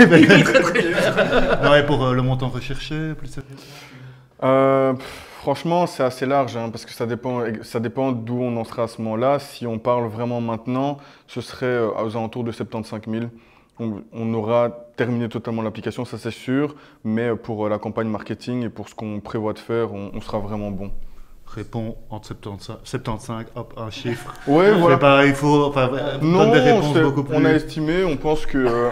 Non, et pour le montant recherché, plus sérieux. Franchement, c'est assez large, parce que ça dépend d'où on en sera à ce moment-là. Si on parle vraiment maintenant, ce serait aux alentours de 75 000. On aura terminé totalement l'application, ça c'est sûr, mais pour la campagne marketing et pour ce qu'on prévoit de faire, on sera vraiment bon. Réponds entre 75, hop, un chiffre. Ouais, voilà. Pas, il faut donne des réponses beaucoup plus. On a estimé, on pense que...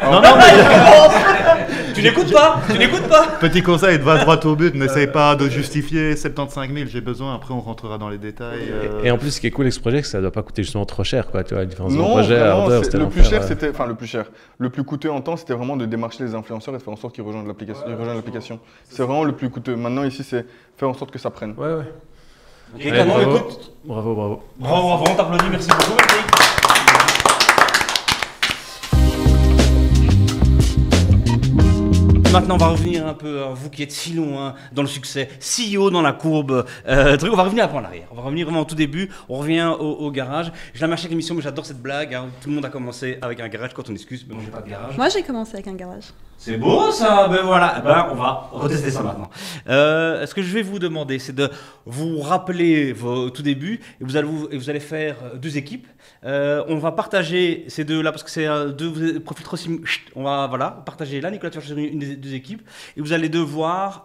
Tu n'écoutes pas. Tu n'écoutes pas. Petit conseil, va droit au but, n'essaye pas de justifier 75 000, j'ai besoin, après on rentrera dans les détails. Et en plus, ce qui est cool avec ce projet, c'est que ça ne doit pas coûter justement trop cher, quoi. Tu vois, la différence de Non, projet à vraiment, hardware, c'était le plus l'enfer, cher, c'était, enfin le plus cher. Le plus coûteux en temps, c'était vraiment de démarcher les influenceurs et de faire en sorte qu'ils rejoignent l'application. C'est vraiment le plus coûteux. Maintenant ici, c'est faire en sorte que ça prenne. Ouais. Et Allez, Canon, bravo. écoute. Bravo. Bravo, on t'applaudit, merci beaucoup. Merci. Maintenant, on va revenir un peu à vous qui êtes si loin dans le succès, si haut dans la courbe. On va revenir un peu en arrière. On va revenir vraiment au tout début. On revient au garage. Je l'aime à chaque émission, mais j'adore cette blague. Hein. Tout le monde a commencé avec un garage quand on excuse, mais moi j'ai pas de garage. Moi, j'ai commencé avec un garage. C'est beau ça, ben voilà, on va retester ça maintenant. Ce que je vais vous demander, c'est de vous rappeler vos tout débuts et vous allez faire deux équipes. On va partager ces deux-là parce que c'est deux profils trop similaires. On va partager là. Nicolas, tu vas choisir une des deux équipes et vous allez devoir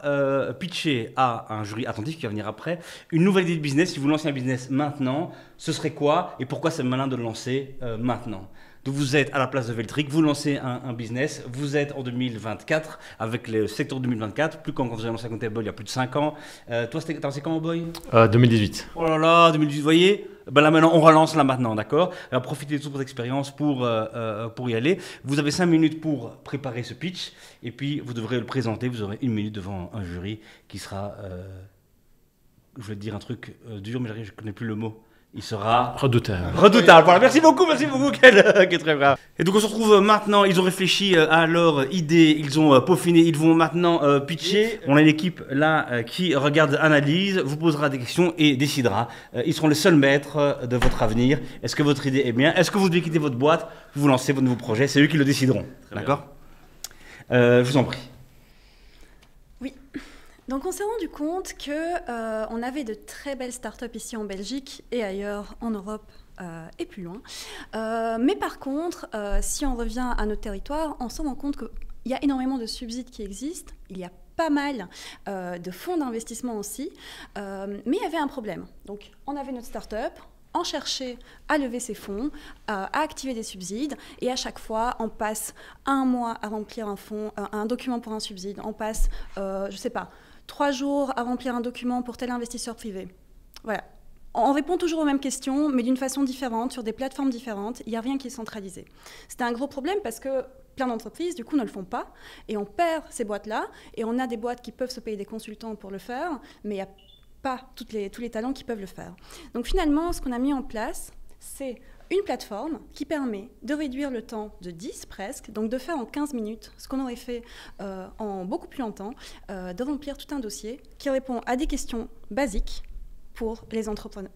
pitcher à un jury attentif qui va venir après une nouvelle idée de business. Si vous lancez un business maintenant, ce serait quoi et pourquoi c'est malin de le lancer maintenant? Donc vous êtes à la place de Veltric, vous lancez un business, vous êtes en 2024 avec le secteur 2024, plus quand vous avez lancé un Accountable il y a plus de 5 ans. Toi, t'as lancé quand, Boy 2018. Oh là là, 2018, vous voyez là maintenant, on relance là maintenant, d'accord? Profitez de toute votre expérience pour y aller. Vous avez 5 minutes pour préparer ce pitch et puis vous devrez le présenter, vous aurez 1 minute devant un jury qui sera, je vais te dire un truc dur, mais je ne connais plus le mot. Il sera redoutable. Voilà, merci beaucoup, quel est très brave. Et donc on se retrouve maintenant, ils ont réfléchi à leur idée, ils ont peaufiné, ils vont maintenant pitcher. On a une équipe là qui regarde, analyse, vous posera des questions et décidera. Ils seront les seuls maîtres de votre avenir. Est-ce que votre idée est bien? Est-ce que vous devez quitter votre boîte? Vous lancez votre nouveau projet, c'est eux qui le décideront. D'accord? Je vous en prie. Oui. Donc on s'est rendu compte qu'on avait de très belles startups ici en Belgique et ailleurs en Europe et plus loin. Mais par contre, si on revient à notre territoire, on se rend compte qu'il y a énormément de subsides qui existent. Il y a pas mal de fonds d'investissement aussi. Mais il y avait un problème. Donc on avait notre startup. On cherchait à lever ces fonds, à activer des subsides, et à chaque fois, on passe 1 mois à remplir un document pour un subside. On passe, 3 jours à remplir un document pour tel investisseur privé. Voilà. On répond toujours aux mêmes questions, mais d'une façon différente, sur des plateformes différentes. Il n'y a rien qui est centralisé. C'était un gros problème parce que plein d'entreprises, du coup, ne le font pas, et on perd ces boîtes-là, et on a des boîtes qui peuvent se payer des consultants pour le faire, mais il n'y a pas tous les talents qui peuvent le faire. Donc finalement, ce qu'on a mis en place, c'est une plateforme qui permet de réduire le temps de 10 presque, donc de faire en 15 minutes ce qu'on aurait fait en beaucoup plus longtemps, de remplir tout un dossier qui répond à des questions basiques pour les entrepreneurs.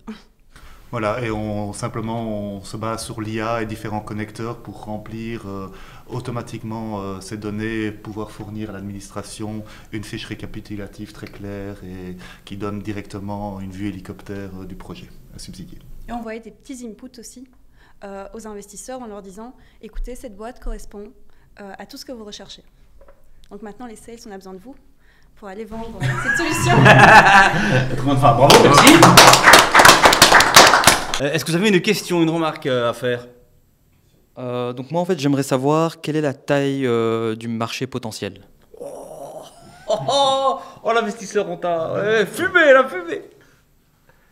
Voilà, et on se base sur l'IA et différents connecteurs pour remplir automatiquement ces données, pouvoir fournir à l'administration une fiche récapitulative très claire et qui donne directement une vue hélicoptère du projet à subsidier. Et on voyait des petits inputs aussi aux investisseurs en leur disant « Écoutez, cette boîte correspond à tout ce que vous recherchez. » Donc maintenant, les sales, on a besoin de vous pour aller vendre cette solution. Bravo, merci. Est-ce que vous avez une question, une remarque à faire? Donc moi, en fait, j'aimerais savoir quelle est la taille du marché potentiel. Oh, l'investisseur, on t'a fumé, la fumée.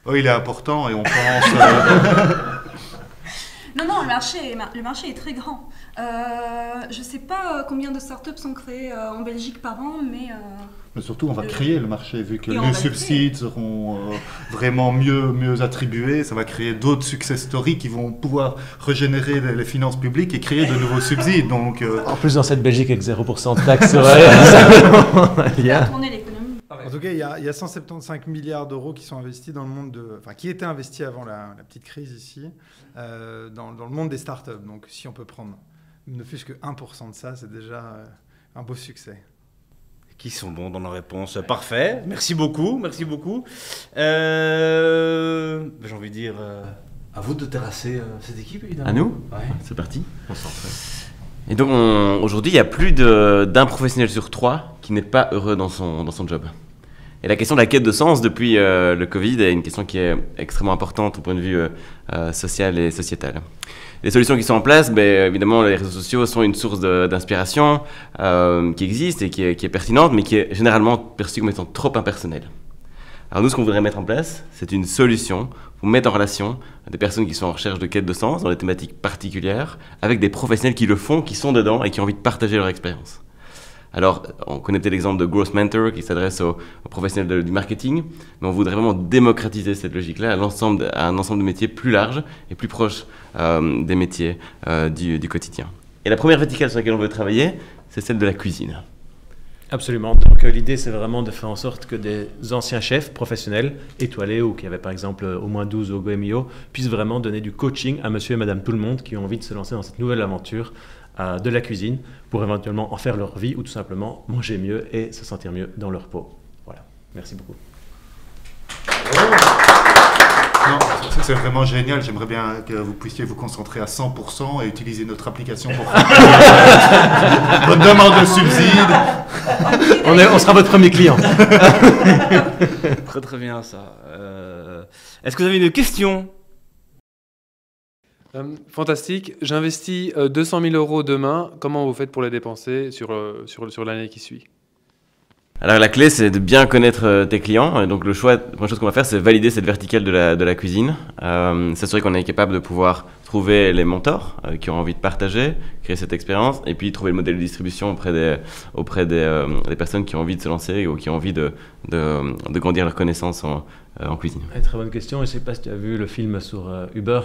Oh, il est important et on pense... Non, le marché est très grand. Je ne sais pas combien de startups sont créées en Belgique par an, mais surtout, on va créer le marché, vu que les subsides seront vraiment mieux attribués. Ça va créer d'autres success stories qui vont pouvoir régénérer les finances publiques et créer de nouveaux subsides. Donc, en plus, dans cette Belgique avec 0% de taxes, il y a tourner l'économie. En tout cas, il y a 175 milliards d'euros qui sont investis dans le monde qui étaient investis avant la petite crise ici, dans le monde des startups. Donc, si on peut prendre ne fût-ce que 1% de ça, c'est déjà un beau succès. Qui sont bons dans leurs réponses. Parfait. Merci beaucoup. J'ai envie de dire à vous de terrasser cette équipe, évidemment. À nous? Ouais. C'est parti. On s'en fait. Et donc aujourd'hui, il y a plus d'un professionnel sur 3 qui n'est pas heureux dans son job. Et la question de la quête de sens depuis le Covid est une question qui est extrêmement importante au point de vue social et sociétal. Les solutions qui sont en place, évidemment, les réseaux sociaux sont une source d'inspiration qui existe et qui est pertinente, mais qui est généralement perçue comme étant trop impersonnelle. Alors nous, ce qu'on voudrait mettre en place, c'est une solution pour mettre en relation des personnes qui sont en recherche de quête de sens dans des thématiques particulières avec des professionnels qui le font, qui sont dedans et qui ont envie de partager leur expérience. Alors, on connaît peut-être l'exemple de Growth Mentor qui s'adresse aux professionnels du marketing, mais on voudrait vraiment démocratiser cette logique-là à un ensemble de métiers plus large et plus proche des métiers du quotidien. Et la première verticale sur laquelle on veut travailler, c'est celle de la cuisine. Absolument. Donc l'idée, c'est vraiment de faire en sorte que des anciens chefs professionnels, étoilés ou qui avaient par exemple au moins 12 au GoMio, puissent vraiment donner du coaching à monsieur et madame tout le monde qui ont envie de se lancer dans cette nouvelle aventure de la cuisine pour éventuellement en faire leur vie ou tout simplement manger mieux et se sentir mieux dans leur peau. Voilà. Merci beaucoup. Non, c'est vraiment génial. J'aimerais bien que vous puissiez vous concentrer à 100% et utiliser notre application pour votre demande de subside. On sera votre premier client. Très bien ça. Est-ce que vous avez une question ? Fantastique. J'investis 200 000 € demain. Comment vous faites pour les dépenser sur l'année qui suit ? Alors la clé, c'est de bien connaître tes clients. Et donc la première chose qu'on va faire, c'est valider cette verticale de la cuisine, s'assurer qu'on est capable de pouvoir trouver les mentors qui ont envie de partager, créer cette expérience, et puis trouver le modèle de distribution auprès des personnes qui ont envie de se lancer ou qui ont envie de grandir leurs connaissances en cuisine. Très bonne question. Je ne sais pas si tu as vu le film sur Uber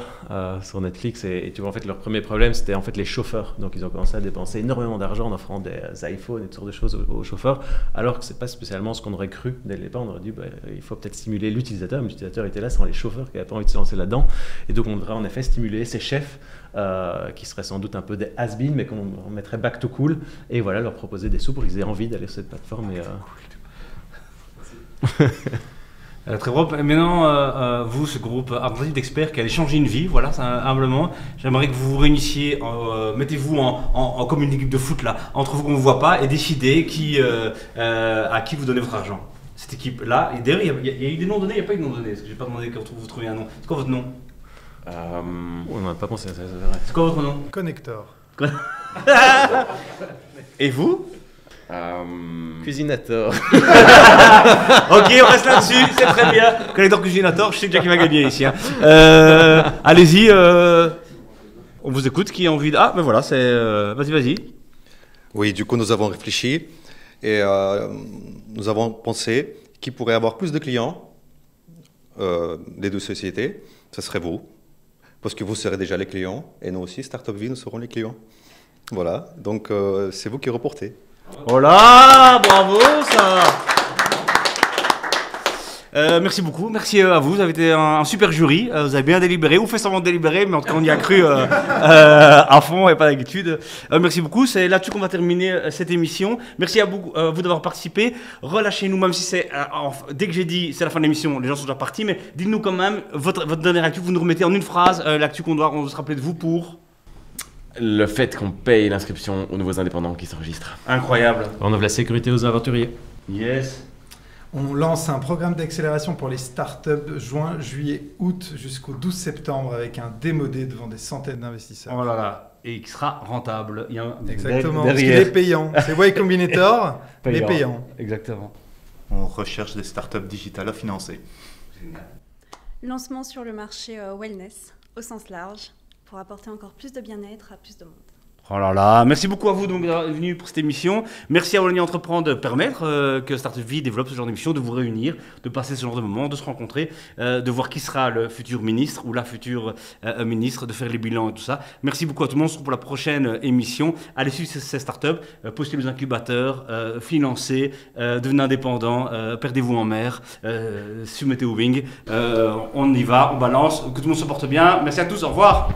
sur Netflix et tu vois en fait leur premier problème c'était en fait les chauffeurs. Donc ils ont commencé à dépenser énormément d'argent en offrant des iPhones et toutes sortes de choses aux chauffeurs, alors que c'est pas spécialement ce qu'on aurait cru dès le départ. On aurait dit il faut peut-être stimuler l'utilisateur, mais l'utilisateur était là, c'est les chauffeurs qui n'avaient pas envie de se lancer là-dedans. Et donc on devrait en effet stimuler ces chefs qui seraient sans doute un peu des has-been, mais qu'on mettrait back to cool et voilà leur proposer des sous pour qu'ils aient envie d'aller sur cette plateforme. Très bon. Maintenant, vous, ce groupe représentatif d'experts qui allez changer une vie, voilà, humblement, j'aimerais que vous vous réunissiez, mettez-vous comme une équipe de foot là, entre vous qu'on ne voit pas, et décidez à qui vous donnez votre argent. Cette équipe-là, et d'ailleurs, il y a eu des noms donnés, il n'y a pas eu de noms donnés, parce que je n'ai pas demandé que vous trouviez un nom. C'est quoi votre nom ? On n'a pas pensé à ça, c'est vrai. C'est quoi votre nom ? Connector. Et vous ? Cuisinator. Ok, on reste là-dessus, c'est très bien. Connector Cuisinator, je sais déjà qui va gagner ici. Hein. Allez-y, on vous écoute, qui a envie de... Ah, ben voilà, c'est... Vas-y. Oui, du coup, nous avons réfléchi et nous avons pensé qui pourrait avoir plus de clients des deux sociétés. Ce serait vous, parce que vous serez déjà les clients et nous aussi, Startup Vie, nous serons les clients. Voilà, donc c'est vous qui reportez. Oh là, bravo ça. Merci beaucoup, merci à vous avez été un super jury, vous avez bien délibéré, ou fait semblant de délibérer, mais en tout cas on y a cru à fond et pas d'habitude. Merci beaucoup, c'est là-dessus qu'on va terminer cette émission. Merci à vous d'avoir participé, relâchez-nous même si c'est, dès que j'ai dit c'est la fin de l'émission, les gens sont déjà partis, mais dites-nous quand même votre dernière actu, vous nous remettez en une phrase l'actu on doit se rappeler de vous pour... Le fait qu'on paye l'inscription aux nouveaux indépendants qui s'enregistrent. Incroyable. On offre la sécurité aux aventuriers. Yes. On lance un programme d'accélération pour les startups juin, juillet, août jusqu'au 12 septembre avec un démodé devant des centaines d'investisseurs. Oh là là. Et qui sera rentable. Il y a exactement, parce qu'il est payant. C'est Y Combinator, mais payant. Exactement. On recherche des startups digitales à financer. Génial. Lancement sur le marché wellness au sens large, pour apporter encore plus de bien-être à plus de monde. Oh là là, merci beaucoup à vous d'être venus pour cette émission. Merci à Wallonie Entreprendre de permettre que Startup Vie développe ce genre d'émission, de vous réunir, de passer ce genre de moments, de se rencontrer, de voir qui sera le futur ministre ou la future ministre, de faire les bilans et tout ça. Merci beaucoup à tout le monde. On se retrouve pour la prochaine émission. Allez suivre ces startups, postez les incubateurs, financez, devenez indépendants, perdez-vous en mer, soumettez au wing. On y va, on balance, que tout le monde se porte bien. Merci à tous, au revoir.